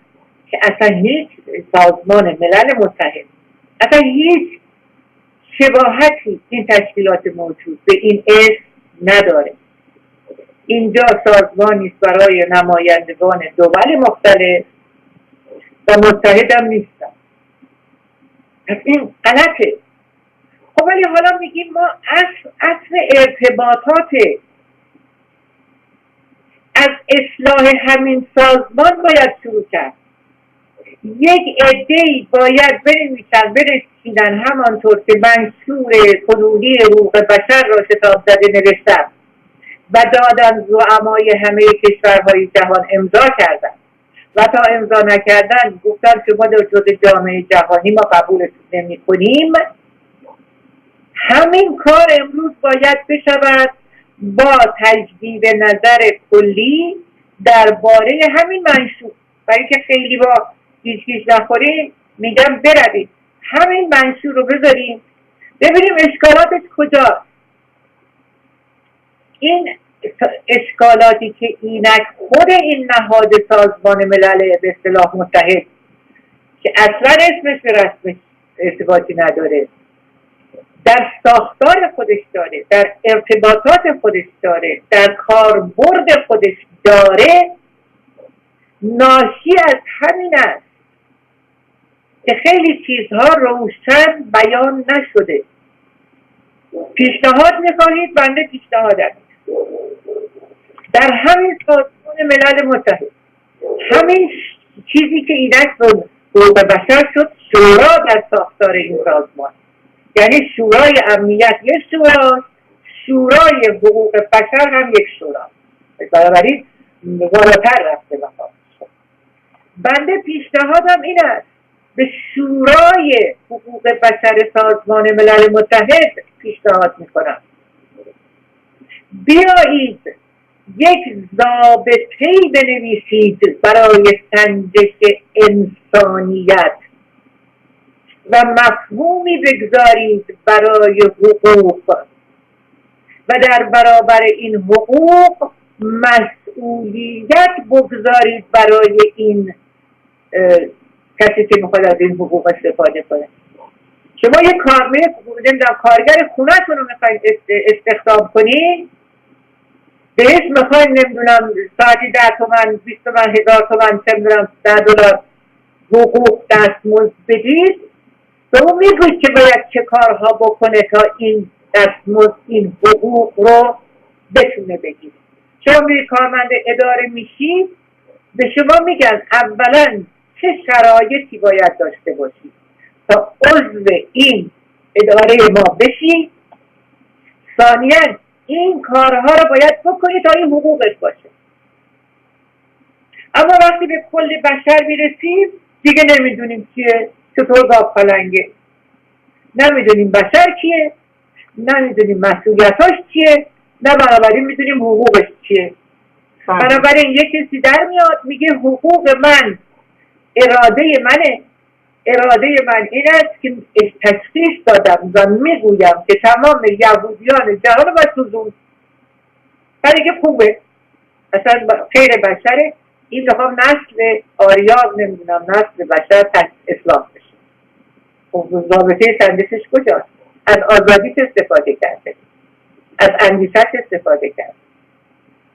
Speaker 2: که اصلا هیچ سازمان ملل متحد اصلا هیچ شباهتی این تشکیلات موجود به این اسم نداره. اینجا سازمانی است برای نمایندگان دول مختلف و متحد هم نیستن. پس این غلطه. خب ولی حالا میگیم ما اصل ارتباطات از اصلاح همین سازمان باید شروع کرد. یک عده‌ای باید برسیدن همانطور که منشور کنونی حقوق بشر را شتاب زده نوشتن و دادن زعمای همه کشورهای جهان امضا کردن و تا امضا نکردن گفتن شما در جزء جامعه جهانی ما قبولتون نمی‌کنیم. همین کار امروز باید بشود با تجدید نظر کلی درباره همین منشور. برای که خیلی با گیج نخوریم میگم بروید همین منشور رو بذاریم ببینیم اشکالاتش کجاست. این اشکالاتی که اینک خود این نهاد سازمان ملل به اصطلاح متحد که اصلا اسمش به رسمش ارتباطی نداره، در ساختار خودش داره، در ارتباطات خودش داره، در کاربرد خودش داره، ناشی از همین است که خیلی چیزها روشن بیان نشده. پیشنهاد می‌خواهید بنده پیشنهادم در همین سازمان ملل متحد، همین چیزی که اینک حقوق بشر شد شورا در ساختار این سازمان، یعنی شورای امنیت یک شورا، شورای حقوق بشر هم یک شورا، بنابراین بالاتر رفته بخواد. بنده پیشنهادم این است به شورای حقوق بشر سازمان ملل متحد پیشنهاد میکنم بیایید یک ضابطه‌ای بنویسید برای سنجش انسانیت و مفهومی بگذارید برای حقوق و در برابر این حقوق مسئولیت بگذارید برای این کسی که میخواد از این حقوق استفاده کنه. شما یک کارگر خونه‌تون رو میخواید استخدام کنید، بهش میخواید نمیدونم ساعتی 10 تومن 20 تومن 1000 تومن چه میدونم $10 حقوق دستمزد بدید، به اون میگوید که باید چه کارها بکنه تا این دستمزد این حقوق رو بتونه بگیره. شما میری کارمند اداره میشید، به شما میگن اولا چه شرایطی باید داشته باشید تا عضو این اداره ما بشید، ثانیاً این کارها رو باید بکنید تا این حقوقش باشه. اما وقتی به کل بشر میرسیم دیگه نمیدونیم کیه، چطور گاو پلنگه، نمیدونیم بشر کیه، نمیدونیم مسئولیتاش چیه، نه بنابراین میدونیم حقوقش چیه. بنابراین یک کسی در میاد میگه حقوق من اراده منه، اراده من این است که تشخیص دادم و میگویم که تمام یهودیان جهان رو باید سوزون، برای که خوبه اصلا خیر بشره. این رقم نسل آریاب نمیدونم نسل بشر اصلاح بشه. خب ضابطه سندشش کجاست؟ از آزادیش استفاده کرده، از اندیشش استفاده کرد،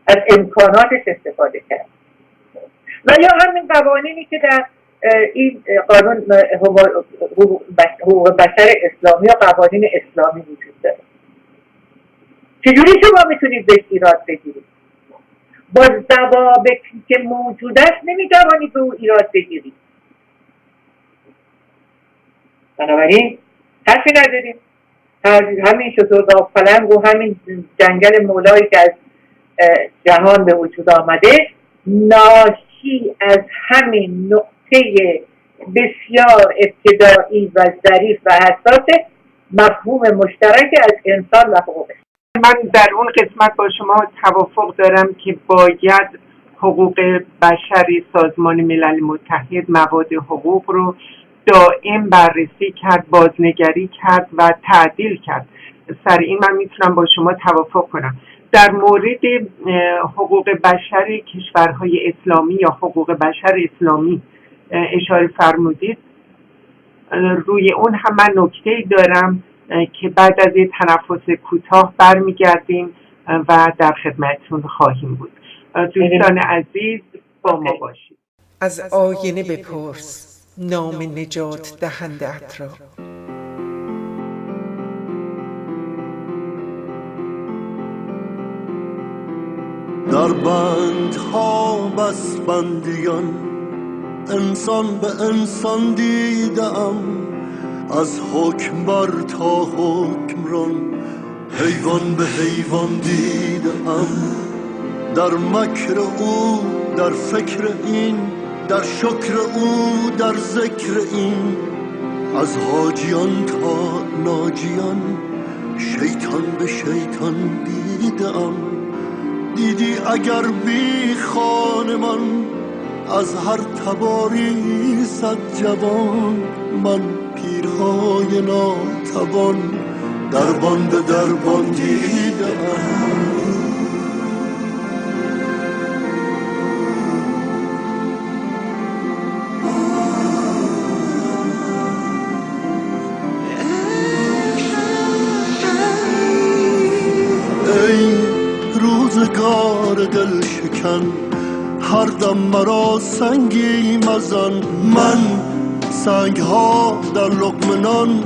Speaker 2: از امکاناتش استفاده کرد. و یا همین قوانینی که در این قانون حقوق بشر اسلامی و قوانین اسلامی وجود داره. چجوری شما میتونید بهش ایراد بگیرید؟ با ضوابطی که موجود است نمیتوانید به او ایراد بگیرید. بنابراین حرفی نداریم. همین شترگاو پلنگ و همین جنگل مولایی که از جهان به وجود آمده ناشی از همین نقطه بسیار ابتدایی و ظریف و حساس مفهوم مشترک از انسان و حقوق.
Speaker 1: من در اون قسمت با شما توافق دارم که باید حقوق بشری سازمان ملل متحد مواد حقوق رو دائم بررسی کرد، بازنگری کرد و تعدیل کرد. سر این من میتونم با شما توافق کنم. در مورد حقوق بشر کشورهای اسلامی یا حقوق بشر اسلامی اشاره فرمودید، روی اون هم من نکته‌ای دارم که بعد از یه تنفس کوتاه برمیگردیم و در خدمتتون خواهیم بود. دوستان عزیز با ما باشید.
Speaker 2: از آینه بپرس نام نجات دهنده‌ات را.
Speaker 3: در بندها بس بندیان انسان به انسان دیدم، از حکمبر تا حکمران حیوان به حیوان دیدم. در مکر او، در فکر این، در شکر او، در ذکر این، از حاجیان تا ناجیان شیطان به شیطان دیدم. دیدی اگر بی خانمان از هر تباری صد جوان، من پیرهای ناتوان دربان به دربان دیدم. روزگار دل شکن هر دم مرا سنگی مزن. من سنگ ها در لقمه نان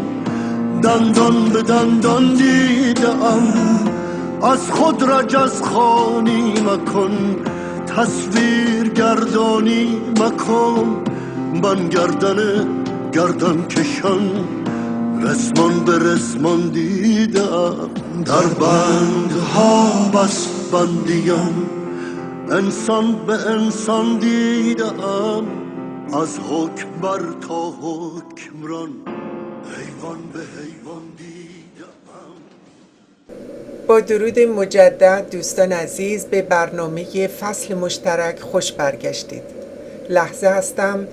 Speaker 3: دندان به دندان دیدم. از خود رجز خوانی مکن، تصویر گردانی مکن. من گردن کشان رسمان به رسمان دیدم. در بندها بس بندیان انسان به انسان دیدم، از حکمبر تا حکمران حیوان به حیوان دیدم.
Speaker 2: با درود مجدد دوستان عزیز به برنامه فصل مشترک خوش برگشتید. لحظه هستم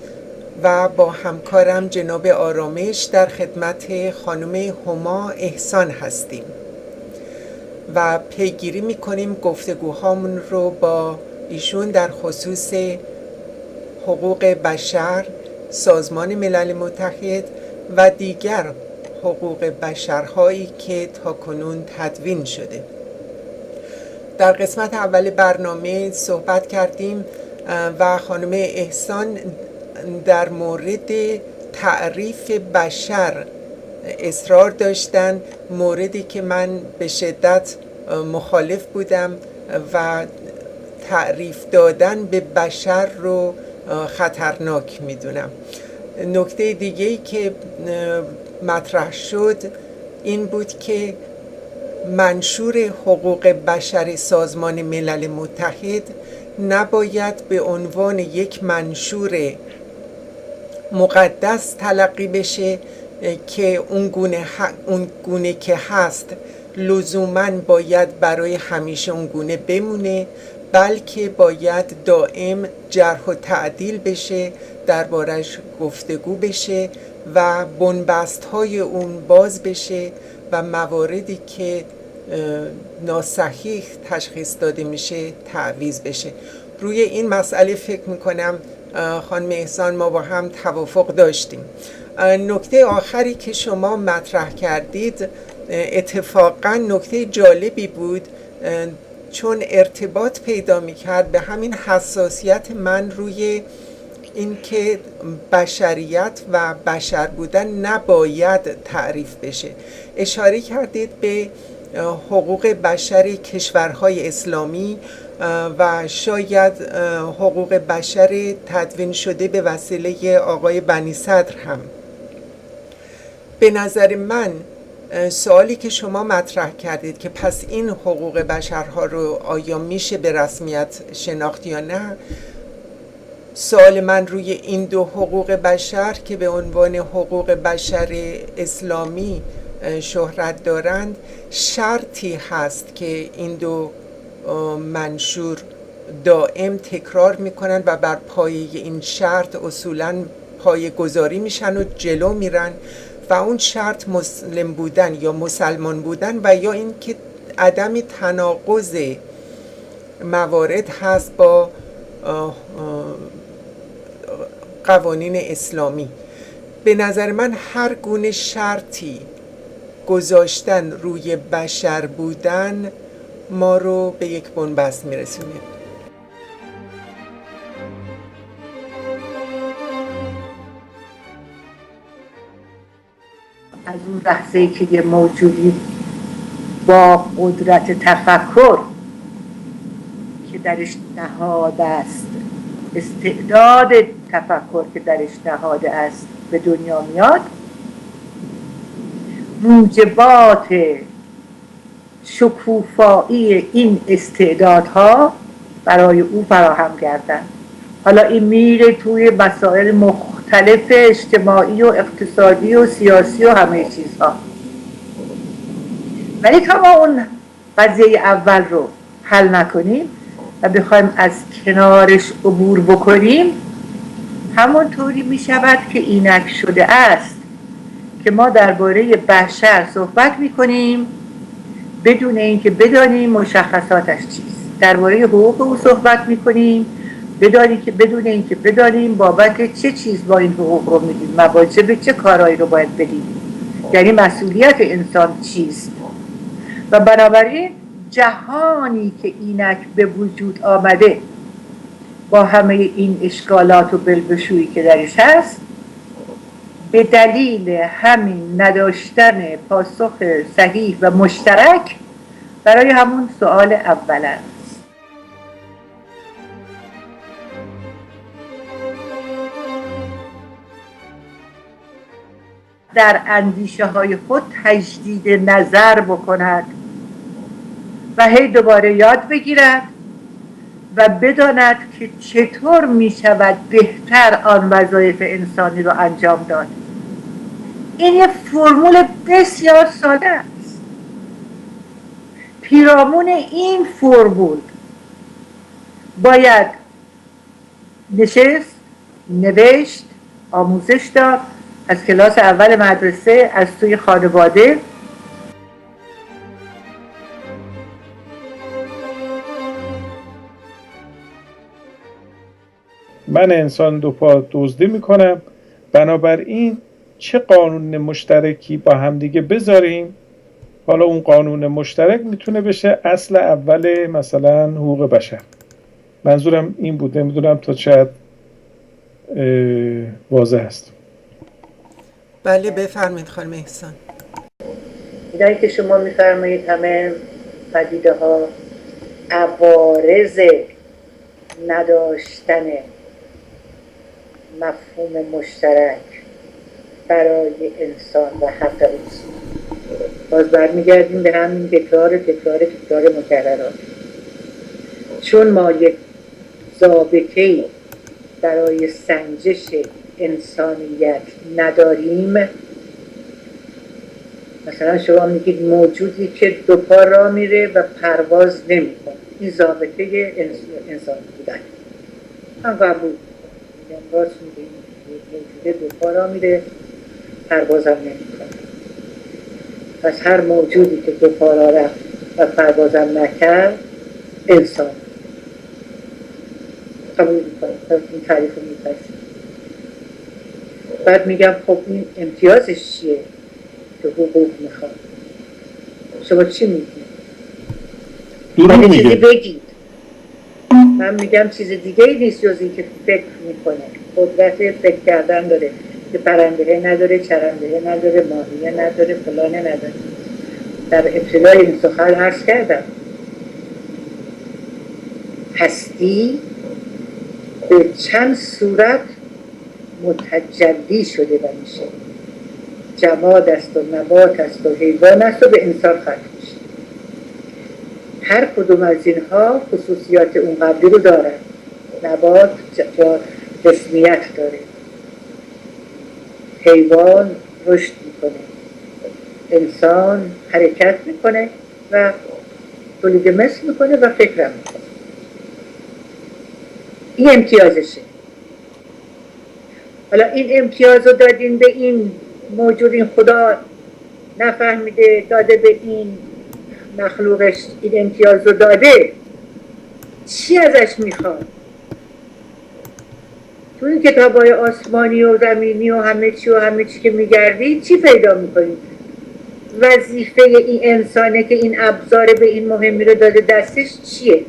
Speaker 2: و با همکارم جناب آرامش در خدمت خانم هما احسان هستیم و پیگیری میکنیم گفتگوهامون رو با ایشون در خصوص حقوق بشر، سازمان ملل متحد و دیگر حقوق بشرهایی که تاکنون تدوین شده. در قسمت اول برنامه صحبت کردیم و خانم احسان در مورد تعریف بشر اصرار داشتن، موردی که من به شدت مخالف بودم و تعریف دادن به بشر رو خطرناک میدونم. نکته دیگه‌ای که مطرح شد این بود که منشور حقوق بشر سازمان ملل متحد نباید به عنوان یک منشور مقدس تلقی بشه که اون گونه که هست لزوماً باید برای همیشه اون گونه بمونه، بلکه باید دائم جرح و تعدیل بشه، دربارش گفتگو بشه و بنبست‌های اون باز بشه و مواردی که ناصحیح تشخیص داده میشه تعویض بشه. روی این مسئله فکر میکنم خانم احسان ما با هم توافق داشتیم. نکته آخری که شما مطرح کردید اتفاقا نکته جالبی بود، چون ارتباط پیدا میکرد به همین حساسیت من روی این که بشریت و بشر بودن نباید تعریف بشه. اشاره کردید به حقوق بشر کشورهای اسلامی و شاید حقوق بشر تدوین شده به وسیله آقای بنی صدر هم. به نظر من سوالی که شما مطرح کردید که پس این حقوق بشرها رو آیا میشه به رسمیت شناخت یا نه، سوال من روی این دو حقوق بشر که به عنوان حقوق بشر اسلامی
Speaker 1: شهرت دارند شرطی هست که این دو منشور دائم تکرار میکنن و بر پایه این شرط اصولاً پایه گذاری میشن و جلو میرن و اون شرط مسلم بودن یا مسلمان بودن و یا این که عدم تناقض موارد هست با قوانین اسلامی. به نظر من هر گونه شرطی گذاشتن روی بشر بودن ما رو به یک بنبست میرسونه.
Speaker 2: از اون لحظه‌ای که یه موجودی با قدرت تفکر که درش نهاده است، استعداد تفکر که درش نهاده است به دنیا میاد، موجبات شکوفایی این استعدادها برای او فراهم کردن. حالا این میره توی مسائل مختلف اجتماعی و اقتصادی و سیاسی و همه چیزها، ولی تا ما اون قضیه اول رو حل نکنیم و بخوایم از کنارش عبور بکنیم، همونطوری می شود که اینک شده است که ما درباره بشر صحبت می کنیم بدون اینکه بدانیم مشخصاتش چیست، درباره حقوق او صحبت می کنیم بدون اینکه بدانیم بابت چه چیز با این حقوق رو میدیم، مواجب چه کارهایی رو باید بدیم، یعنی مسئولیت انسان چیست. و بنابراین جهانی که اینک به وجود آمده با همه این اشکالات و بلبشویی که درش هست، به دلیل همین نداشتن پاسخ صحیح و مشترک برای همون سوال اول است. در اندیشه های خود تجدید نظر بکند و هی دوباره یاد بگیرد و بداند که چطور می شود بهتر آن وظایف انسانی رو انجام داد. این یه فرمول بسیار ساده است. پیرامون این فرمول باید نشست، نوشت، آموزش داد، از کلاس اول مدرسه، از توی خانواده.
Speaker 4: من انسان دو پا دزدی میکنم، بنابراین چه قانون مشترکی با همدیگه بذاریم. حالا اون قانون مشترک میتونه بشه اصل اول مثلا حقوق بشر. منظورم این بود، نمیدونم تا شاید واضح است.
Speaker 1: بله بفرمایید خانم احسان.
Speaker 2: اینایی که شما میفرمایید همه پدیده ها عوارض نداشتن مفهوم مشترک برای انسان و حق اوست. باز برمیگردیم به همین تکرار مکررات. چون ما یک ضابطه‌ای برای سنجش انسانیت نداریم، مثلا شما میگید موجودی که دو پا راه میره و پرواز نمیکنه، این ضابطه انسان بودن. من قبول میگم، راست میگه، موجود دو پا راه میره پروازم نمیکنه. پس هر موجودی که دو پا راه رفت و پروازم نکرد انسان. قبول میکنم، این تعریف رو میپذیرم. بعد میگم خب این امتیازش چیه که حقوق میخواد؟ شما چی میگید؟ من چیزی بگید. من میگم چیز دیگه ای نیست جز این که فکر میکنه، قدرت فکر کردن داره که پرنده نداره، چرنده نداره، ماهیه نداره، فلانه نداره. در ابتدای این سخن عرض کردم هستی به چند صورت متجلی شده و میشه. جماد است و نبات است و حیوان است و به انسان ختم میشه. هر کدوم از اینها خصوصیات اون قبلی رو دارن. نبات جسمیت داره، حیوان رشد میکنه، انسان حرکت میکنه و تولید مثل میکنه و فکرم میکنه. این امتیازشه. حالا این امتیاز رو دادین به این موجود، این خدا نفهمیده داده به این مخلوقش این امتیاز رو داده، چی ازش میخواد؟ تو این کتابای آسمانی و زمینی و همه چی که میگردی چی پیدا میکنید؟ وظیفه این انسانه که این ابزار به این مهمی رو داده دستش چیه؟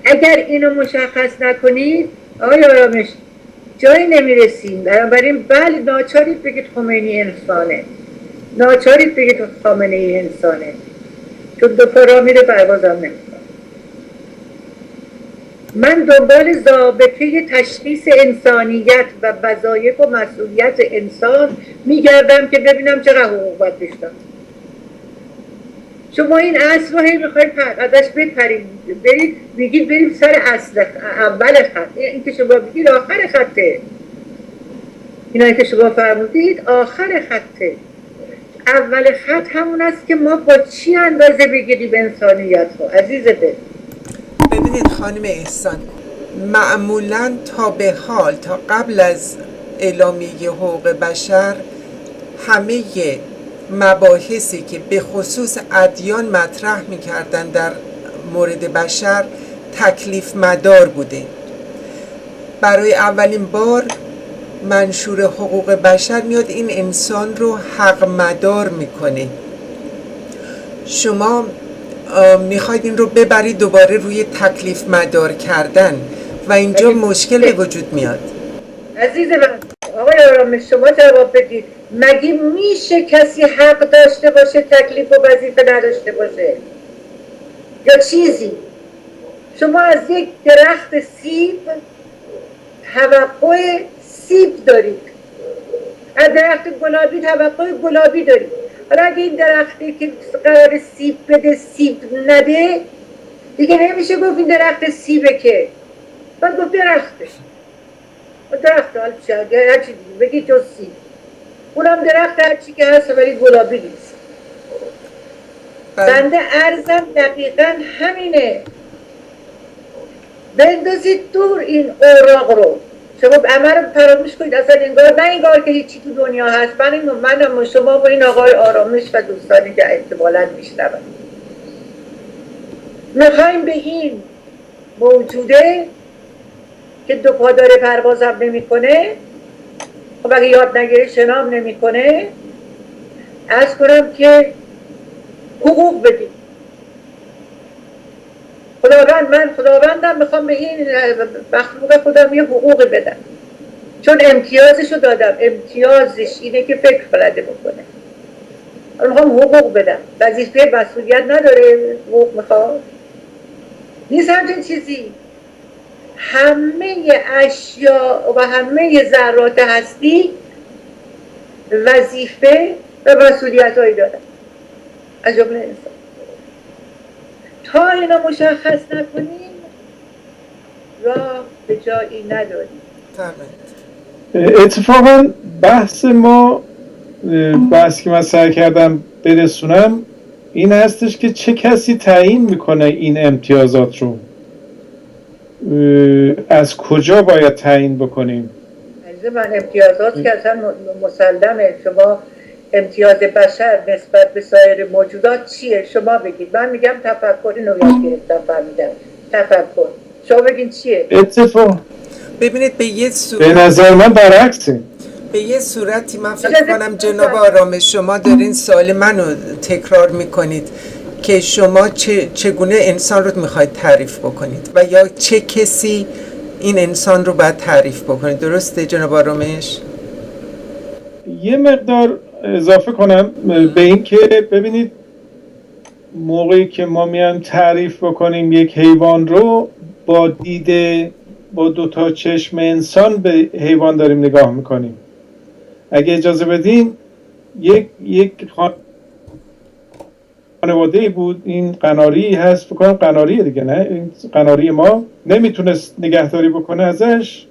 Speaker 2: اگر اینو مشخص نکنید آقای آرامش جایی نمیرسیم. بنابراین بله ناچارید بگید خمینی انسانه، ناچارید بگید خامنه ای انسانه، چون دو پا راه میره پروازم نمیکنه. من دنبال ضابطه تشخیص انسانیت و وظایف و مسئولیت انسان میگردم که ببینم چقدر حقوق باید بشتم. شما این اصل رو هی میخواید ازش بپرید، برید بگید بریم سر اصل اول خط. این که شما بگید آخر خطه، اینایی که شما فرمودید آخر خطه. اول خط همون است که ما با چی اندازه بگیریم انسانیت رو. عزیز دل
Speaker 1: ببینید خانم احسان، معمولاً تا به حال تا قبل از اعلامیه حقوق بشر همه مباحثی که به خصوص ادیان مطرح می‌کردن در مورد بشر تکلیف مدار بوده. برای اولین بار منشور حقوق بشر میاد این انسان رو حق مدار میکنه. شما میخواید این رو ببرید دوباره روی تکلیف مدار کردن و اینجا مشکل به وجود میاد.
Speaker 2: عزیز من، آقای آرامش شما جواب بدید. مگه میشه کسی حق داشته باشه تکلیف و وظیفه نداشته باشه؟ یا چیزی شما از یک درخت سیب توقع سیب دارید، از درخت گلابی توقع گلابی دارید. حالا اگه این درختی که قرار سیب بده سیب نده دیگه نمیشه گفت این درخت سیبه، که باید گفت درخته. درخت حال شد هر چی دیگه بگید جز سیب، اونم درخت هرچی که هست ولی گلابی نیست. بنده عرضم دقیقا همینه. بندازید دور این اوراق رو. شما عمل رو فراموش کنید، اصلا انگار که هیچی تو دنیا هست. منم شما و این آقای آرامش و دوستانی که احتمالاً میشنون میخوایم به این موجوده که دو پا داره پروازم نمیکنه، خب اگه یاد نگیره شنام نمیکنه، عرض کنم که حقوق بدیم. خداوندم میخوام به این مخلوق خودم یه حقوق بدم، چون امتیازشو دادم. امتیازش اینه که فکر بلده بکنه. میخوام حقوق بدم. وظیفه مسئولیت نداره، حقوق میخواد. نیست همچین چیزی. همه اشیاء و همه ذرات هستی وظیفه و مسئولیت هایی دارن، از جمله انسان. تا اینو مشخص نکنیم راه به جایی نداریم.
Speaker 4: اتفاقا بحث ما، بحثی که من سعی کردم برسونم این هستش که چه کسی تعیین میکنه این امتیازات رو، از کجا باید تعیین بکنیم؟
Speaker 2: عزیز من، امتیازات که اصلا مسلمه. شما امتیاز بشر نسبت به سایر موجودات چیه؟ شما بگید. من میگم تفکر. اینو یاد گرفتم فهمیدم. تفکر. شما بگید چیه؟
Speaker 4: اتفاق
Speaker 1: ببینید
Speaker 4: به نظر من برعکسه.
Speaker 1: به یه صورتی من فکر کنم جناب آرامش شما دارین سوال منو تکرار میکنید که شما چگونه انسان رو میخواید تعریف بکنید و یا چه کسی این انسان رو باید تعریف بکنید. درسته جناب آرامش؟
Speaker 4: یه مقدار اضافه کنم به این که ببینید موقعی که ما میایم تعریف بکنیم یک حیوان رو با دیده، با دوتا چشم انسان به حیوان داریم نگاه میکنیم. اگه اجازه بدین یک خانواده بود، این قناری هست، فکر کنم قناریه دیگه، نه این قناری ما نمیتونست نگهداری بکنه ازش،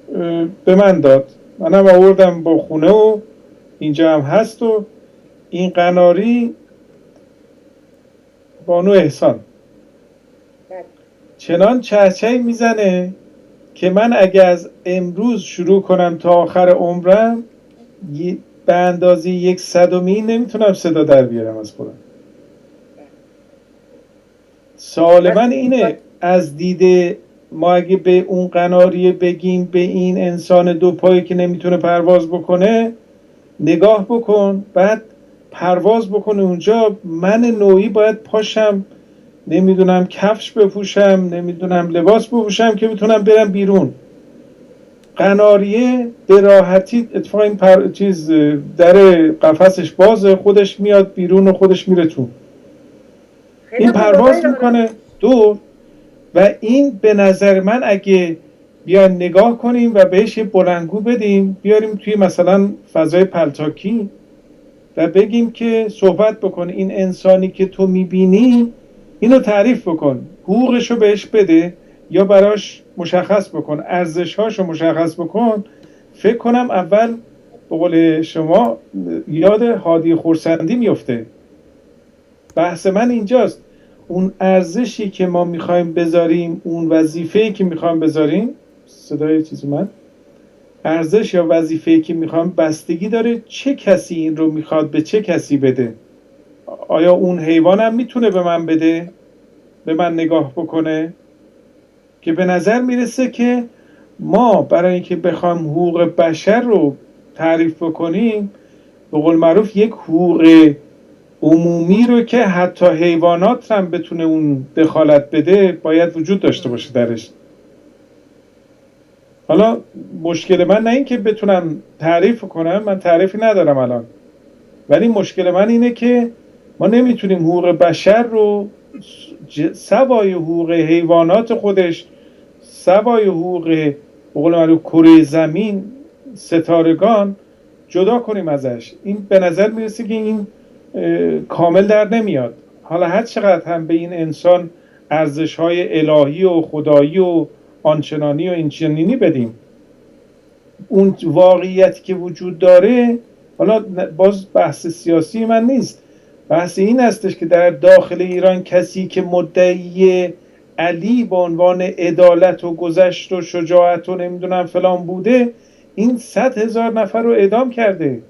Speaker 4: به من داد. منم آوردم با خونه و اینجا هم هست و این قناری بانو احسان چنان چهچهی میزنه که من اگه از امروز شروع کنم تا آخر عمرم به اندازه 1/100 نمیتونم صدا در بیارم از خودم. سوال من اینه، از دید ما اگه به اون قناریه بگیم به این انسان دو پایی که نمیتونه پرواز بکنه نگاه بکن، بعد پرواز بکنه اونجا، من نوعی باید پاشم نمیدونم کفش بپوشم، نمیدونم لباس بپوشم که بتونم برم بیرون. قناریه به راحتی اتفاقا این در قفسش بازه، خودش میاد بیرون و خودش میره تو. این پرواز میکنه دور و این به نظر من اگه بیان نگاه کنیم و بهش یه بلندگو بدیم، بیاریم توی مثلا فضای پلتاکی و بگیم که صحبت بکن، این انسانی که تو میبینی اینو تعریف بکن، حقوقشو بهش بده یا براش مشخص بکن، ارزشهاشو مشخص بکن. فکر کنم اول به قول شما یاد هادی خورسندی میفته. بحث من اینجاست، اون ارزشی که ما میخوایم بذاریم، اون وظیفه‌ای که میخوایم بذاریم، صدای چیز اومد، ارزش یا وظیفه‌ای که میخوایم بستگی داره چه کسی این رو میخواد به چه کسی بده. آیا اون حیوانم میتونه به من بده، به من نگاه بکنه؟ که به نظر میرسه که ما برای اینکه بخوایم حقوق بشر رو تعریف بکنیم، به قول معروف یک حقوق عمومی رو که حتی حیوانات هم بتونه اون دخالت بده باید وجود داشته باشه درش. حالا مشکل من نه این که بتونم تعریف کنم، من تعریفی ندارم الان، ولی مشکل من اینه که ما نمیتونیم حقوق بشر رو سوای حقوق حیوانات خودش، سوای حقوق به قول معروف کره زمین، ستارگان جدا کنیم ازش. این به نظر میرسه که این کامل در نمیاد. حالا هر چقدر هم به این انسان ارزش‌های الهی و خدایی و آنچنانی و اینچنینی بدیم، اون واقعیتی که وجود داره، حالا باز بحث سیاسی من نیست، بحث این هستش که در داخل ایران کسی که مدعی علی به عنوان عدالت و گذشت و شجاعت و نمیدونم فلان بوده، این 100,000 نفر رو اعدام کرده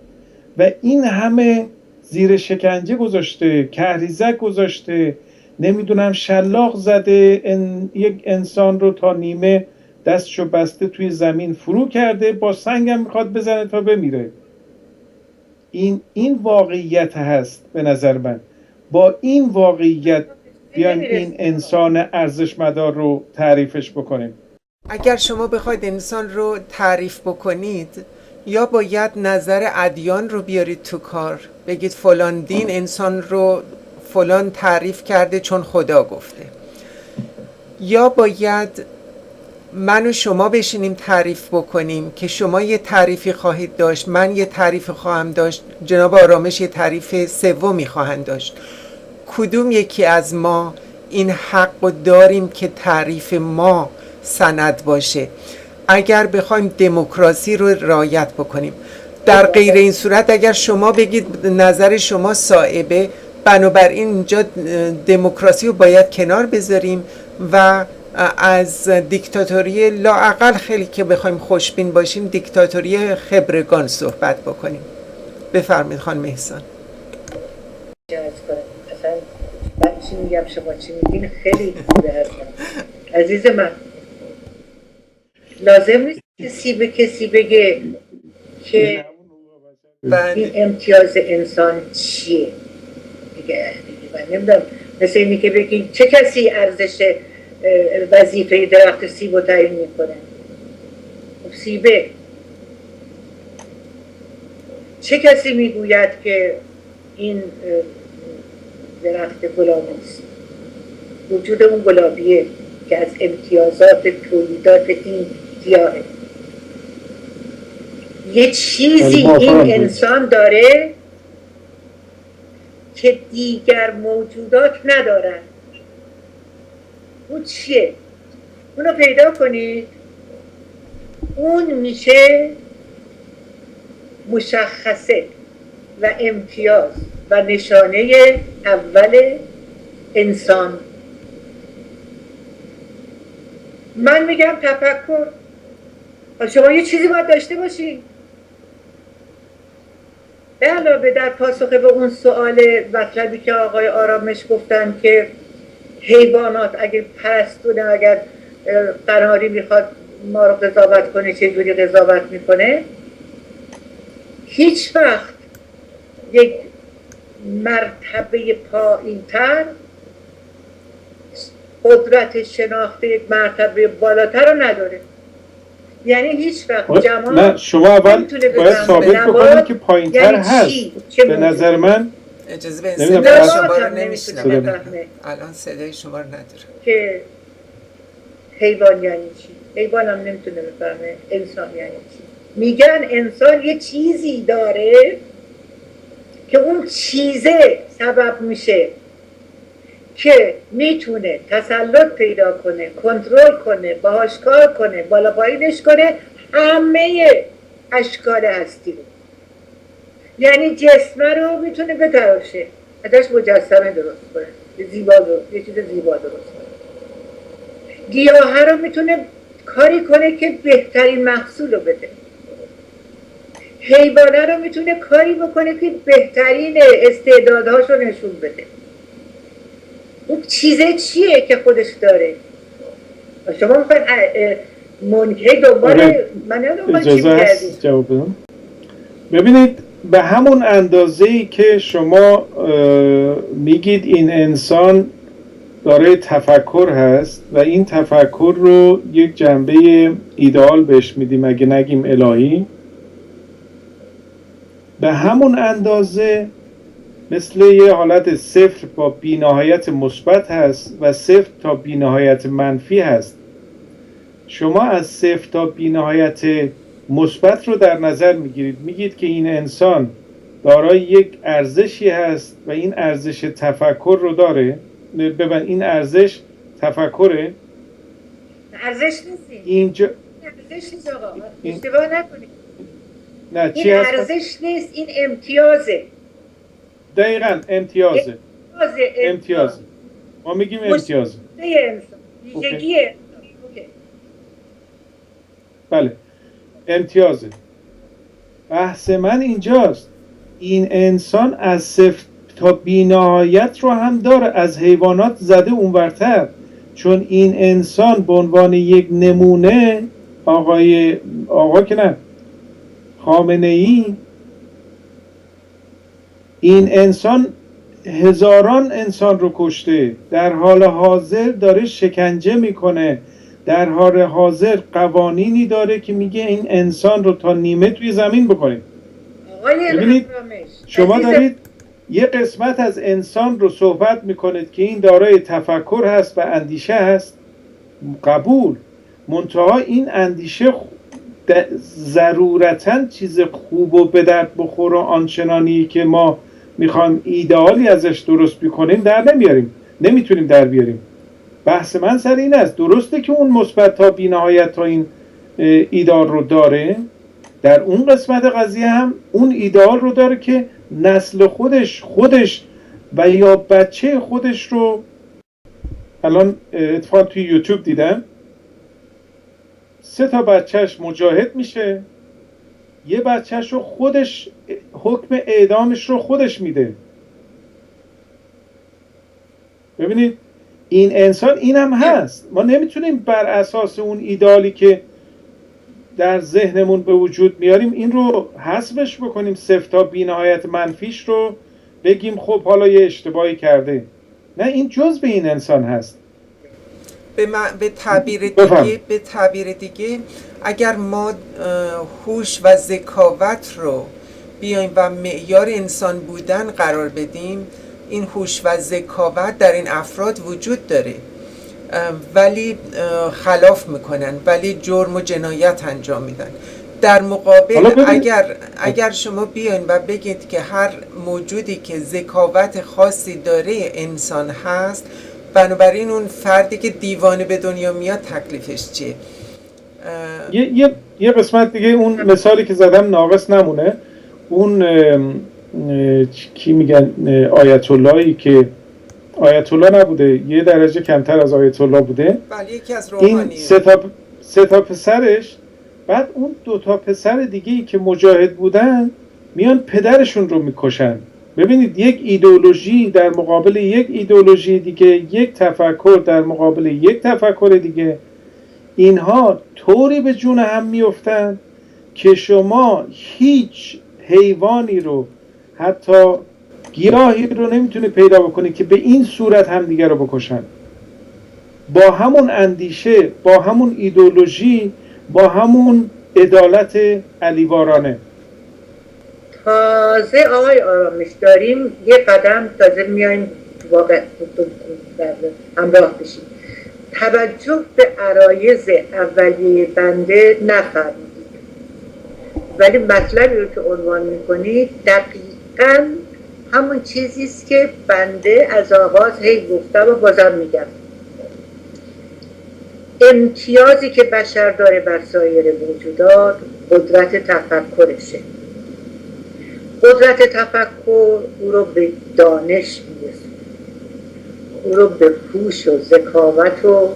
Speaker 4: و این همه زیر شکنجه گذاشته، کهریزک گذاشته، نمیدونم شلاق زده، یک انسان رو تا نیمه دستشو بسته توی زمین فرو کرده، با سنگم میخواد بزنه تا بمیره. این واقعیت هست به نظر من. با این واقعیت بیان این انسان ارزشمدار رو تعریفش بکنیم.
Speaker 1: اگر شما بخواید انسان رو تعریف بکنید، یا باید نظر ادیان رو بیارید تو کار، بگید فلان دین انسان رو فلان تعریف کرده چون خدا گفته، یا باید من و شما بشینیم تعریف بکنیم که شما یه تعریفی خواهید داشت، من یه تعریف خواهم داشت، جناب آرامش یه تعریف سومی خواهند داشت. کدوم یکی از ما این حق رو داریم که تعریف ما سند باشه اگر بخوایم دموکراسی رو رعایت بکنیم؟ در غیر این صورت اگر شما بگید نظر شما صائبه، بنابراین اینجا دموکراسی رو باید کنار بذاریم و از دیکتاتوری لااقل خیلی که بخوایم خوشبین باشیم دیکتاتوری خبرگان صحبت بکنیم. بفرمایید خانم احسان.
Speaker 2: اصلا من چی میگم شما چی میگین خیلی خوبه. عزیز من لازم نیست کسی به کسی بگه که این امتیاز انسان چیه. دیگه من نمیدونم، مثل اینی که بگین چه کسی ارزش وظیفه درخت سیب رو تعیین میکنه. خب سیبه. چه کسی میگوید که این درخت گلابی است؟ وجود اون گلابیه که از امتیازات تولیدات این گیاهه. یه چیزی این انسان داره که دیگر موجودات ندارن. اون چیه؟ اونو پیدا کنید. اون میشه مشخصه. و امتیاز و نشانه اول انسان. من میگم تفکر. شما یه چیزی باید داشته باشی. به علاوه در پاسخ به اون سوال مطلبی که آقای آرامش گفتن که حیوانات اگر پرستونه، اگر قناری میخواد ما رو قضاوت کنه چجوری قضاوت میکنه، هیچ وقت یک مرتبه پایین‌تر قدرت شناخت یک مرتبه بالاتر رو نداره. یعنی هیچ وقت جماعت
Speaker 4: نه، شما اول باید ثابت بکنید که پایین‌تر یعنی هست. به نظر من
Speaker 1: اجازه به صدای شما رو نمیشنم. الان صدای شما رو نداره.
Speaker 2: که حیوان یعنی چی؟ حیوان هم نمیتونه بفهمه انسان یعنی چی. میگن انسان یه چیزی داره که اون چیزه سبب میشه که میتونه تسلط پیدا کنه، کنترل کنه، باهاش کار کنه، بالا پایینش کنه همه اشکال هستی رو. یعنی جسمه رو میتونه بتراشه، ازش مجسمه درست کنه، یه چیز زیبا درست کنه. گیاه رو میتونه کاری کنه که بهترین محصول رو بده. حیوانه رو میتونه کاری بکنه که بهترین استعدادهاش رو نشون بده. اون چیزه چیه که خودش داره؟ شما میخواید منکه دوباره من دنبال چی
Speaker 4: هست جواب بدم؟ ببینید به همون اندازه‌ای که شما میگید این انسان داره تفکر هست و این تفکر رو یک جنبه ایدئال بهش میدیم، اگه نگیم الهی، به همون اندازه مثل یه حالت صفر با بی‌نهایت مثبت هست و صفر تا بی‌نهایت منفی هست. شما از صفر تا بی‌نهایت مثبت رو در نظر میگیرید، میگید که این انسان دارای یک ارزشی هست و این ارزش تفکر رو داره. ببین این ارزش تفکره؟
Speaker 2: ارزش نیست
Speaker 4: اینجا
Speaker 2: ارزش نیست آقا، اشتباه نکنید.
Speaker 4: نه چی
Speaker 2: این
Speaker 4: هست؟
Speaker 2: ارزش نیست، این امتیازه.
Speaker 4: دقیقاً امتیازه. ما میگیم امتیازه.
Speaker 2: ویژگی انسان.
Speaker 4: بله امتیازه. بحث من اینجاست، این انسان از صفر تا بی‌نهایت رو هم داره، از حیوانات زده اونورتر، چون این انسان به عنوان یک نمونه آقا که نه خامنه‌ای، این انسان هزاران انسان رو کشته، در حال حاضر داره شکنجه میکنه، در حال حاضر قوانینی داره که میگه این انسان رو تا نیمه توی زمین بکنید. ببینید شما دارید یه قسمت از انسان رو صحبت میکنید که این دارای تفکر هست و اندیشه هست، قبول، منتها این اندیشه ضرورتاً چیز خوب و به درد بخور و آنچنانی که ما میخوایم ایدئالی ازش درست بکنیم در نمیاریم، نمیتونیم در بیاریم. بحث من سر این است، درسته که اون مثبت تا بی‌نهایت تا این ایدئال رو داره، در اون قسمت قضیه هم اون ایدئال رو داره که نسل خودش و یا بچه خودش رو، الان اتفاقا توی یوتیوب دیدم 3 بچهش مجاهد میشه، یه بچهش رو خودش حکم اعدامش رو خودش میده. ببینید این انسان این هم هست، ما نمیتونیم بر اساس اون ایدالی که در ذهنمون به وجود میاریم این رو حذفش بکنیم، صفر تا بی‌نهایت منفیش رو بگیم خب حالا یه اشتباهی کرده. نه، این جزء این انسان هست.
Speaker 1: به تعبیر دیگه اگر ما هوش و ذکاوت رو بیایم و معیار انسان بودن قرار بدیم، این هوش و ذکاوت در این افراد وجود داره ولی خلاف میکنن، ولی جرم و جنایت انجام میدن. در مقابل اگر شما بیاین و بگید که هر موجودی که ذکاوت خاصی داره انسان هست، بنابراین اون فردی که دیوانه به دنیا میاد تکلیفش چیه؟
Speaker 4: یه قسمت دیگه اون مثالی که زدم ناقص نمونه. اون کی میگن آیت اللهی که آیت الله نبوده، یه درجه کمتر از آیت الله بوده،
Speaker 1: بله یکی از
Speaker 4: این
Speaker 1: روحانیون.
Speaker 4: سه تا پسرش، بعد اون 2 تا پسر دیگه‌ای که مجاهد بودن میان پدرشون رو میکشن. ببینید یک ایدئولوژی در مقابل یک ایدئولوژی دیگه، یک تفکر در مقابل یک تفکر دیگه، اینها طوری به جون هم میافتن که شما هیچ حیوانی رو، حتی گیاهی رو نمیتونه پیدا بکنه که به این صورت هم دیگر رو بکشن. با همون اندیشه، با همون ایدئولوژی، با همون عدالت علیوارانه.
Speaker 2: تازه آقای آرامش داریم یه قدم تازه میایم واقع همراه بشیم. توجه به عرایض اولیه بنده نفرمودید، ولی مطلبی رو که عنوان میکنید دقیقاً همون چیزیست که بنده از آغاز هی گفتم و بازم میگم. امتیازی که بشر داره بر سایر موجودات قدرت تفکرشه. قدرت تفکر او رو به دانش میرسونه، او رو به هوش و ذکاوت و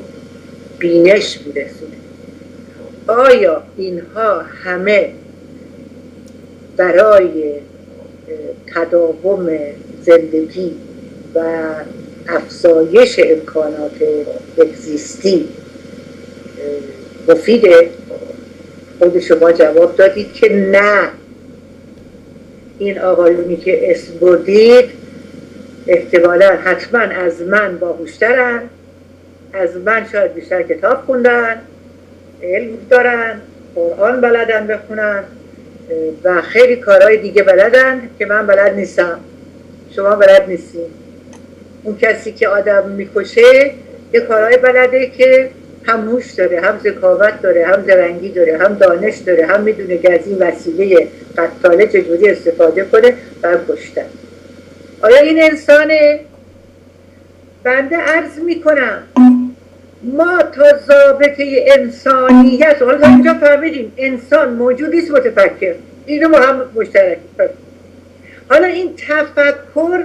Speaker 2: بینش میرسونه. آیا اینها همه برای تداوم زندگی و افزایش امکانات اگزیستی مفیده؟ خود شما جواب دادید که نه. این آقایونی که اسم بردید احتمالاً حتما از من باهوشترن، از من شاید بیشتر کتاب خوندن، علم دارن، قرآن بلدن بخونن و خیلی کارهای دیگه بلدن که من بلد نیستم، شما بلد نیستین. اون کسی که آدم میکشه یه کارهای بلده که هم هوش داره، هم ذکاوت داره، هم زرنگی داره، هم دانش داره، هم میدونه که از این وسیله قتاله چجوری استفاده کنه برای کشتن. آیا این انسانه؟ بنده عرض میکنم ما تا ضابطه انسانیت، حالا اینجا فهمیدیم انسان موجودیست متفکر، اینو ما هم مشترک. حالا این تفکر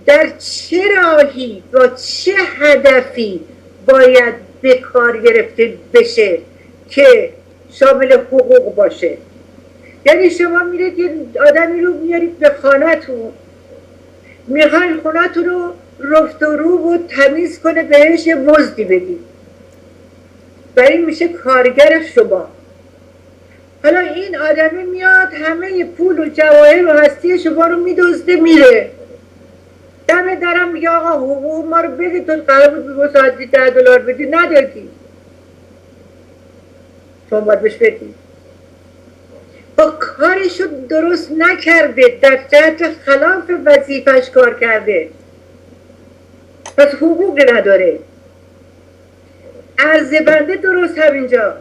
Speaker 2: در چه راهی و چه هدفی باید به کار گرفته بشه که شامل حقوق باشه؟ یعنی شما میرید یه آدمی رو میارید به خانه‌تون، میخواین خونه‌تون رو رفت و رو و تمیز کنه، بهش یه مزدی بدید و این میشه کارگر شما. حالا این آدمی میاد همه پول و جواهر و هستی شما رو میدزده میره، دم درم میگه آقا حقوق ما رو بدید، تو قرار بود به ساعتی $10 بدی، ندادی، شما باید بهش بدید. با کارشو درست نکرده، در جهت خلاف وظیفش کار کرده، پس حقوق نداره. عرض بنده درست همینجاست.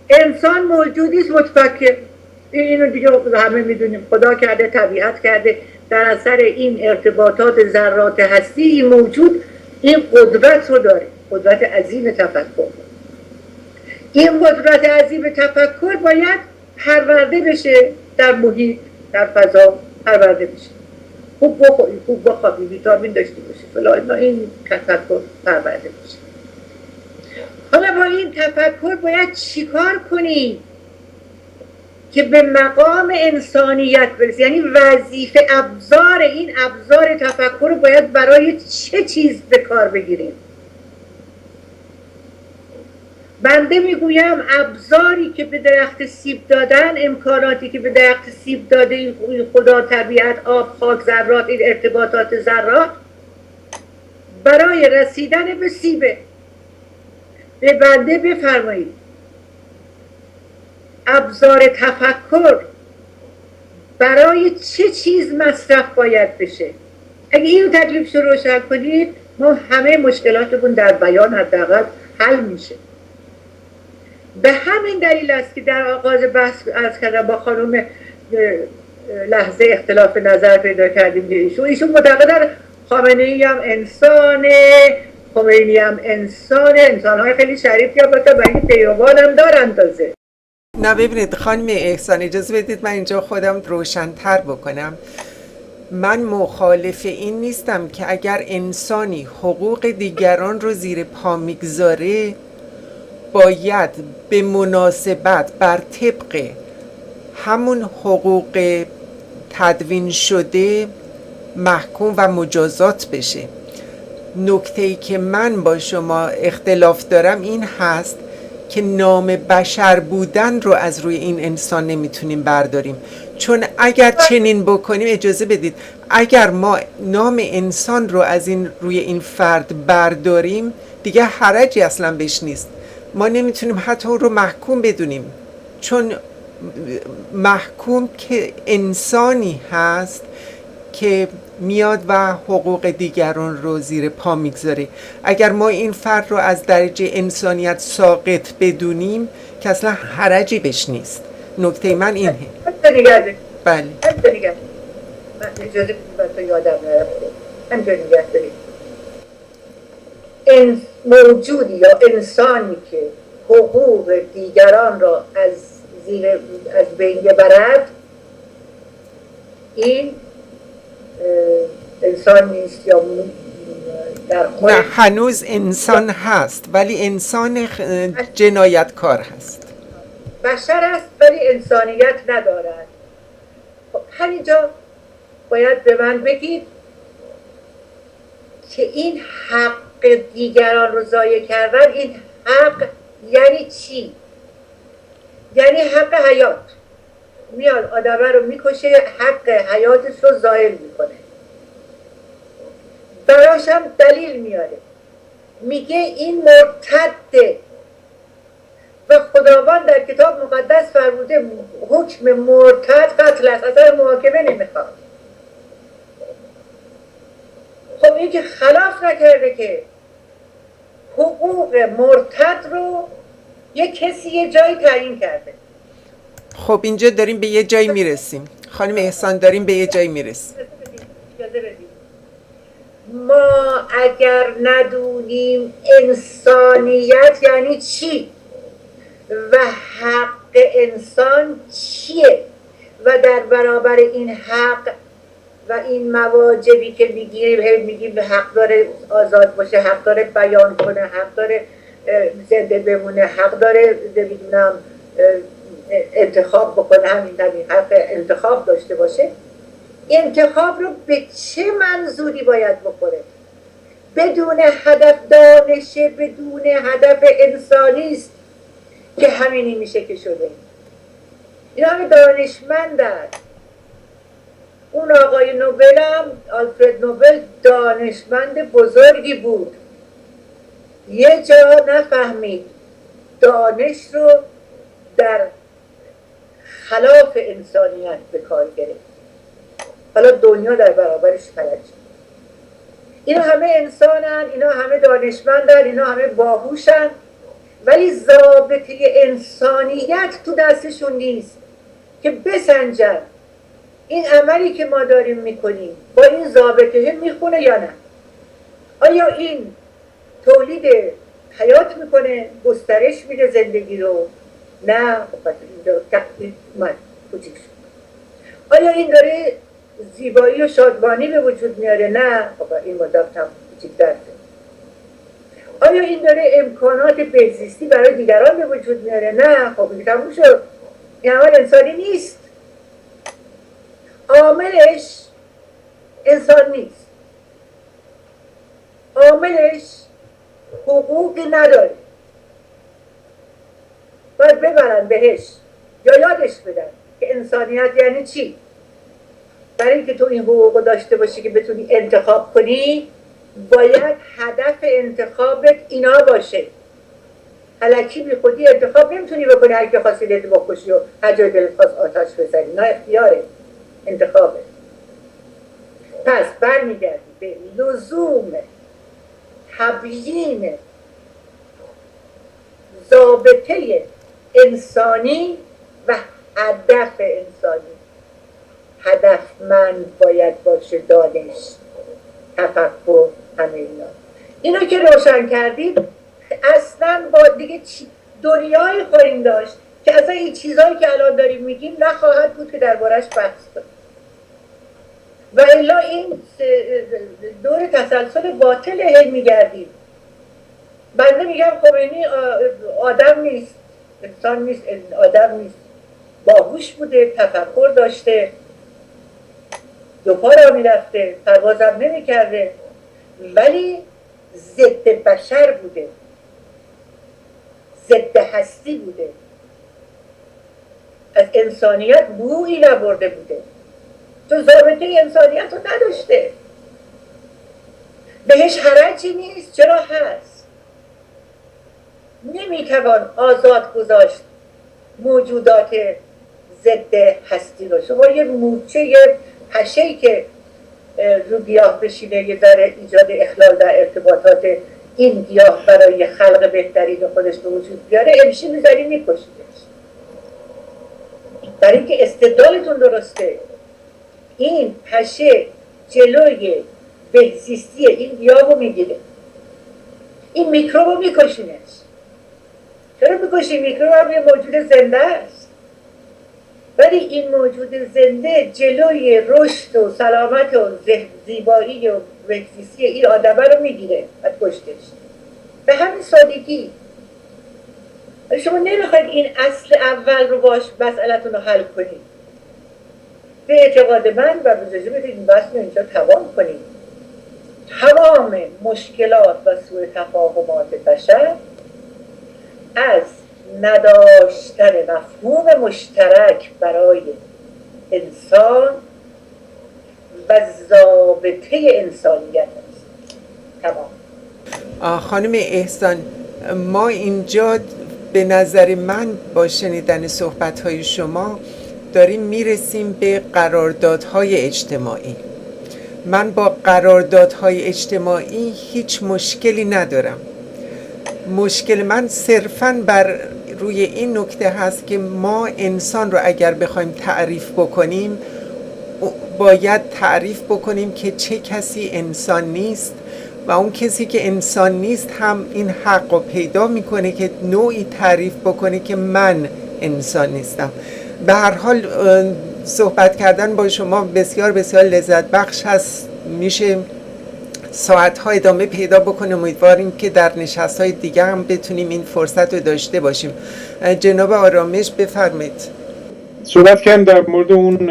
Speaker 2: انسان موجودیست متفکر، اینو دیگه همه میدونیم، خدا کرده، طبیعت کرده، در اثر این ارتباطات ذرات هستی این موجود این قدرت رو داره، قدرت عظیم تفکر. این قدرت عظیم تفکر باید پرورده بشه در محیط، در فضا پرورده بشه. خوب بخوری، خوب بخوابی، ویتامین داشته باشه، فلان، این تفکر پرورده بشه. حالا با این تفکر باید چیکار کنیم که به مقام انسانیت برسیم؟ یعنی وظیفه ابزار، این ابزار تفکر رو باید برای چه چیز به کار بگیریم؟ بنده میگویم ابزاری که به درخت سیب دادن، امکاناتی که به درخت سیب داده این خدا، طبیعت، آب، خاک، ذرات، این ارتباطات ذرات برای رسیدن به سیبه. به بنده بفرمایید ابزار تفکر برای چه چیز مصرف باید بشه؟ اگه این تکلیفش رو روشن کنید ما همه مشکلاتمون در بیان حداقل حل میشه. به همین دلیل است که در آغاز بحث عرض کردم با خانم لحظه اختلاف نظر پیدا کردیم. ایشون معتقدن خامنه‌ای هم انسانه، خمینی هم انسانه، انسان‌های خیلی شریفی هم باشه، برای پیروان هم دارن تازه.
Speaker 1: نه ببینید خانم احسان، اجازه بدید من اینجا خودم روشن‌تر بکنم. من مخالف این نیستم که اگر انسانی حقوق دیگران رو زیر پا میگذاره باید به مناسبت بر طبق همون حقوق تدوین شده محکوم و مجازات بشه. نکته‌ای که من با شما اختلاف دارم این هست که نام بشر بودن رو از روی این انسان نمیتونیم برداریم، چون اگر چنین بکنیم، اجازه بدید، اگر ما نام انسان رو از این روی این فرد برداریم دیگه حرجی اصلا بهش نیست. ما نمیتونیم حتی او رو محکوم بدونیم، چون محکوم که انسانی هست که میاد و حقوق دیگران رو زیر پا میگذاره. اگر ما این فرد رو از درجه انسانیت ساقط بدونیم که اصلا حرجی بهش نیست. نکته من اینه. بله.
Speaker 2: من اجازه بدید تو یادم نرفته. همینطور نگه دارید. موجودی یا انسانی که حقوق دیگران را از بین ببرد، این انسان نیست یا در
Speaker 1: نه، هنوز انسان هست ولی انسان جنایتکار هست.
Speaker 2: بشر است ولی انسانیت ندارد. خب همینجا باید به من بگید که این حق دیگران رو ضایع کردن، این حق یعنی چی؟ یعنی حق حیات. میاد آدمه رو میکشه، حق حیاتش رو ضایع میکنه. براش هم دلیل میاره، میگه این مرتده و خداوند در کتاب مقدس فرموده حکم مرتد قتل است، اصلا محاکمه نمیخواد. خب این که خلاف نکرده که حقوق مرتد رو یک کسی یه جایی تعیین کرده.
Speaker 1: خب اینجا داریم به یه جایی میرسیم خانم احسان، داریم به یه جایی میرسیم.
Speaker 2: ما اگر ندونیم انسانیت یعنی چی و حق انسان چیه و در برابر این حق و این مواجبی که میگیم حق داره آزاد باشه، حق داره بیان کنه، حق داره زنده بمونه، حق داره نمیدونم انتخاب بکنه، همین حق انتخاب داشته باشه، انتخاب رو به چه منظوری باید بکنه؟ بدون هدف دانشه، بدون هدف انسانی است که همینی میشه که شده. این همه دانشمندن. اون آقای نوبل هم، آلفرد نوبل، دانشمند بزرگی بود، یه جا نفهمید، دانش رو در خلاف انسانیت به کار گرفت. حالا دنیا در برابرش فلج. اینا همه انسانن، اینا همه دانشمندن، اینا همه باهوشن، ولی ضابطه انسانیت تو دستشون نیست که بسنجن این عملی که ما داریم میکنیم با این ضابطه میخونه یا نه. آیا این تولید حیات میکنه، گسترش میده زندگی رو؟ نه. اینجا تقدیر من کوچیک شد. آیا این داره زیبایی و شادمانی به وجود میاره؟ نه. این مدافت هم کوچیک درده. آیا این داره امکانات بهزیستی برای دیگران به وجود میاره؟ نه. خب این تموم شد. این عمل انسانی نیست. عاملش انسان نیست. عاملش حقوقی نداره. باید ببرن بهش یا یادش بدن که انسانیت یعنی چی. برای اینکه تو این حقوق داشته باشی که بتونی انتخاب کنی، باید هدف انتخابت اینا باشه. الکی بی خودی انتخاب نمیتونی بکنی، هر که خواستی دلت بکشی و هر جای دلت خواست آتش بزنی. نه، اختیاره، انتخابه. پس برمیگردی به لزوم تبیین ضابطه انسانی و هدف انسانی. هدفمند باید باشه، دانش، تفکر، همه اینا. اینو که روشن کردید اصلا با دیگه دنیای خواهیم داشت که اصلا این چیزهایی که الان داریم میگیم نخواهد بود که دربارش بحث کنیم. و الا این دور تسلسل باطل هی میگردیم. بنده میگم خمینی آدم نیست، انسان نیست، آدم نیست، باهوش بوده، تفکر داشته، دو پا را میرفته، پروازم نمیکرده، ولی ضد بشر بوده، ضد هستی بوده، از انسانیت بویی نبرده بوده، تو ضابطه انسانیت رو نداشته. بهش حرجی نیست، چرا هست؟ نمیتوان آزاد گذاشت موجودات ضد هستی رو. شما یه مورچه، یه حشه‌ای که رو گیاه بشینه یه ذره ایجاد اخلال در ارتباطات این گیاه برای خلق بهترین خودش به وجود بیاره، امشی میذاری میکشیدش. برای اینکه استدلالتون درسته، این حشه جلوی بهزیستی این گیاه رو میگیره، این میکروب رو میکشینش. چرا میکشی؟ میکروب هم یه موجود زنده است، ولی این موجود زنده جلوی رشد و سلامت و زیبایی و بهزیستی این آدمه رو میگیره و کشتش. به همین سادگی. شما نمیخواید این اصل اول رو باش مسئلتون رو حل کنید. به اعتقاد من و بجاجه بدید این بحث رو اینجا تمام کنید. تمام مشکلات و سوء تفاهمات بشر از نداشتن مفهوم مشترک برای انسان و ضابطه انسانیت است. تمام.
Speaker 1: خانم احسان، ما اینجا به نظر من با شنیدن صحبت‌های شما داریم میرسیم به قراردادهای اجتماعی. من با قراردادهای اجتماعی هیچ مشکلی ندارم. مشکل من صرفاً بر روی این نکته هست که ما انسان رو اگر بخوایم تعریف بکنیم، باید تعریف بکنیم که چه کسی انسان نیست و اون کسی که انسان نیست هم این حق رو پیدا میکنه که نوعی تعریف بکنه که من انسان نیستم. به هر حال صحبت کردن با شما بسیار بسیار لذت بخش هست، میشه ساعتها ادامه پیدا بکنه. امیدواریم که در نشست‌های دیگه هم بتونیم این فرصت رو داشته باشیم. جناب آرامش بفرمایید.
Speaker 4: صحبت کردم در مورد اون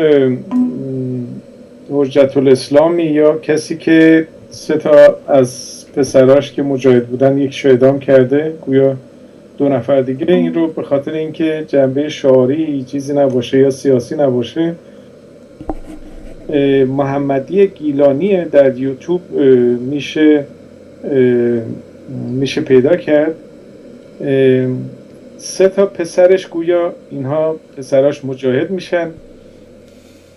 Speaker 4: حجت الاسلامی یا کسی که 3 تا از پسراش که مجاهد بودن یک اعدام کرده، گویا 2 نفر دیگه. این رو به خاطر اینکه جنبه شعاری چیزی نباشه یا سیاسی نباشه، محمدی گیلانی در یوتیوب میشه پیدا کرد. 3 تا پسرش گویا اینها پسراش مجاهد میشن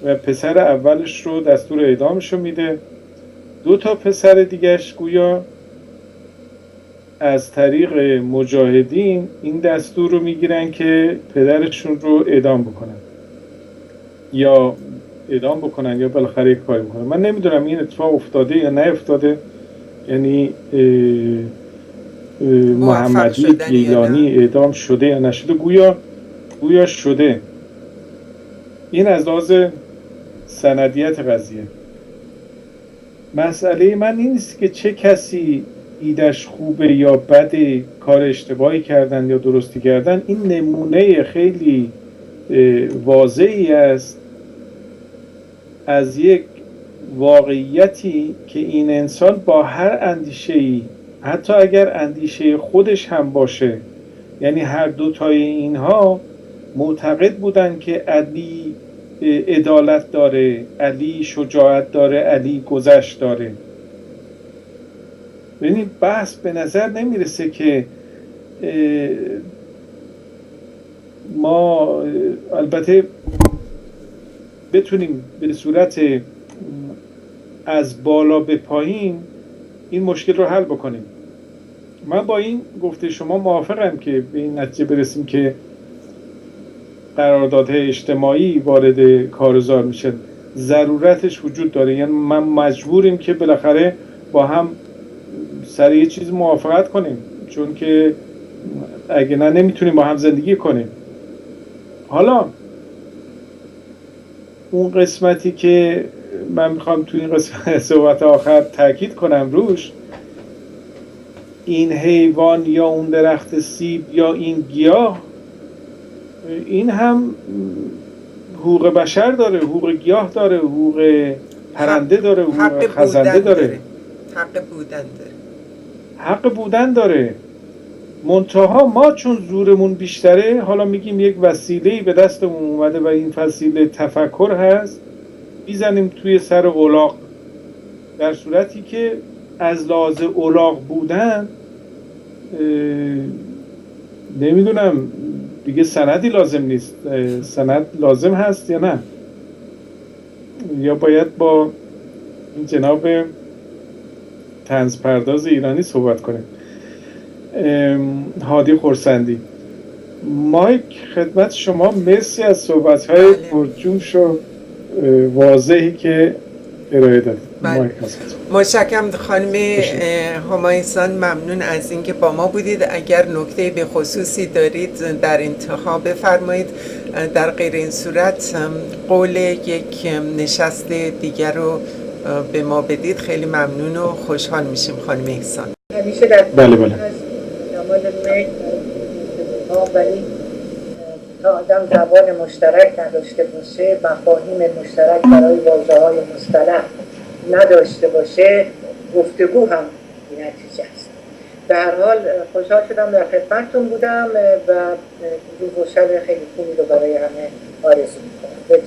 Speaker 4: و پسر اولش رو دستور اعدامشو میده. 2 تا پسر دیگهش گویا از طریق مجاهدین این دستور رو میگیرن که پدرشون رو اعدام بکنن یا بالاخره یک کاری بکنن. من نمیدونم این اتفاق افتاده یا نه افتاده، یعنی محمدی گیلانی اعدام شده یا نشده. گویا شده. این از لحاظ سندیت قضیه. مسئله من این نیست که چه کسی ایدش خوبه یا بده، کار اشتباهی کردن یا درستی کردن. این نمونه خیلی واضحی است از یک واقعیتی که این انسان با هر اندیشه‌ای، حتی اگر اندیشه خودش هم باشه، یعنی هر 2 تای اینها معتقد بودن که علی عدالت داره، علی شجاعت داره، علی گذشت داره. ببینید بحث به نظر نمیرسه که ما البته بتونیم به صورت از بالا به پایین این مشکل رو حل بکنیم. من با این گفته شما موافقم که به این نتیجه برسیم که قراردادهای اجتماعی وارد کارزار میشه، ضرورتش وجود داره. یعنی من مجبوریم که بالاخره با هم سر یه چیز موافقت کنیم، چون که اگه نه نمیتونیم با هم زندگی کنیم. حالا اون قسمتی که من میخوام تو این قسمت صحبت آخر تاکید کنم روش، این حیوان یا اون درخت سیب یا این گیاه، این هم حقوق بشر داره، حقوق گیاه داره، حقوق پرنده داره، حقوق خزنده داره،
Speaker 1: حق بودن داره،
Speaker 4: حق بودن داره. منتها ما چون زورمون بیشتره، حالا میگیم یک وسیله‌ای به دستمون اومده و این وسیله تفکر هست، میزنیم توی سر الاغ، در صورتی که از لحاظ الاغ بودن نمیدونم دیگه سندی لازم نیست. سند لازم هست یا نه؟ یا باید با این جناب طنز پرداز ایرانی صحبت کنیم، هادی خورسندی. مایک خدمت شما. مرسی از صحبت‌های پرجوش و واضحی که ارائه دادید. مایک
Speaker 1: متشکرم خانم هما احسان، ممنون از اینکه با ما بودید. اگر نکته به خصوصی دارید در انتها بفرمایید، در غیر این صورت قول یک نشست دیگر رو به ما بدید. خیلی ممنون و خوشحال میشیم خانم احسان.
Speaker 2: همیشه در
Speaker 4: بله
Speaker 2: جمال مهر ولی تا آدم زبان مشترک نداشته باشه، مفاهیم مشترک برای واژه‌های مصطلح نداشته باشه، گفتگو هم این نتیجه است. به هر حال خوشحال شدم در خدمتتون بودم و روز و شب خیلی خوبی رو برای همه آرزو می‌کنم.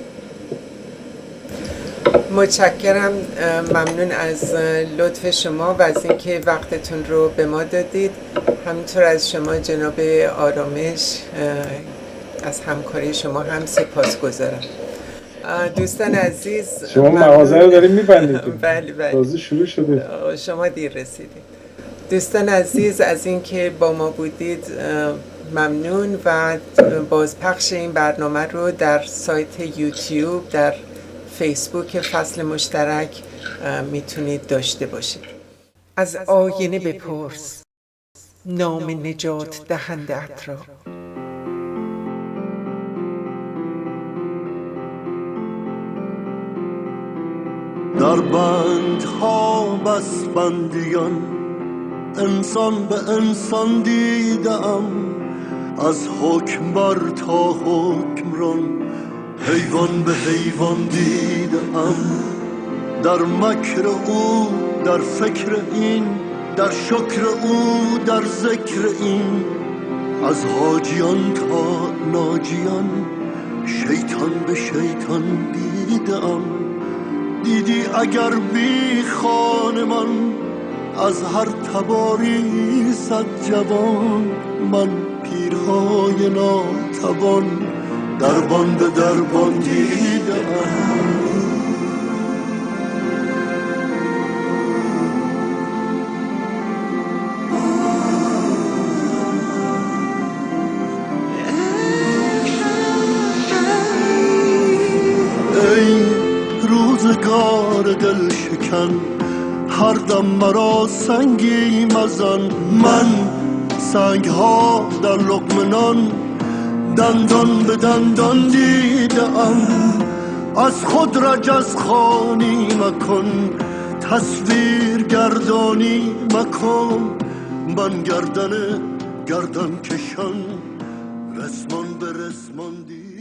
Speaker 1: متشکرم، ممنون از لطف شما و از اینکه وقتتون رو به ما دادید. همینطور از شما جناب آرامش، از همکاری شما هم سپاسگزارم. دوستان عزیز،
Speaker 4: شما مغازه رو داریم می‌بندید.
Speaker 1: بله
Speaker 4: تازه شروع شده.
Speaker 1: شما دیر رسیدید. دوستان عزیز از اینکه با ما بودید ممنون و بازپخش این برنامه رو در سایت یوتیوب، در فیسبوک فصل مشترک میتونید داشته باشید. از آینه بپرس نام نجات دهنده‌ات را.
Speaker 3: در بندها بسبندیان انسان به انسان دیدم، از حکمبر تا حکمران حیوان به حیوان دیدم. در مکر او، در فکر این، در شکر او، در ذکر این، از حاجیان تا ناجیان شیطان به شیطان دیدم. دیدی اگر بی خانمان از هر تباری صد جوان، من پیرهای ناتوان دربان به دربان دیدم. ای روزگار دل شکن، هر دم مرا سنگی مزن. من سنگ ها در لقمه نان دندان به دندان دیدم. از خود رجز خوانی مکن، تصویر گردانی مکن. من گردن گردن کشان رسمان به رسمان دیدم.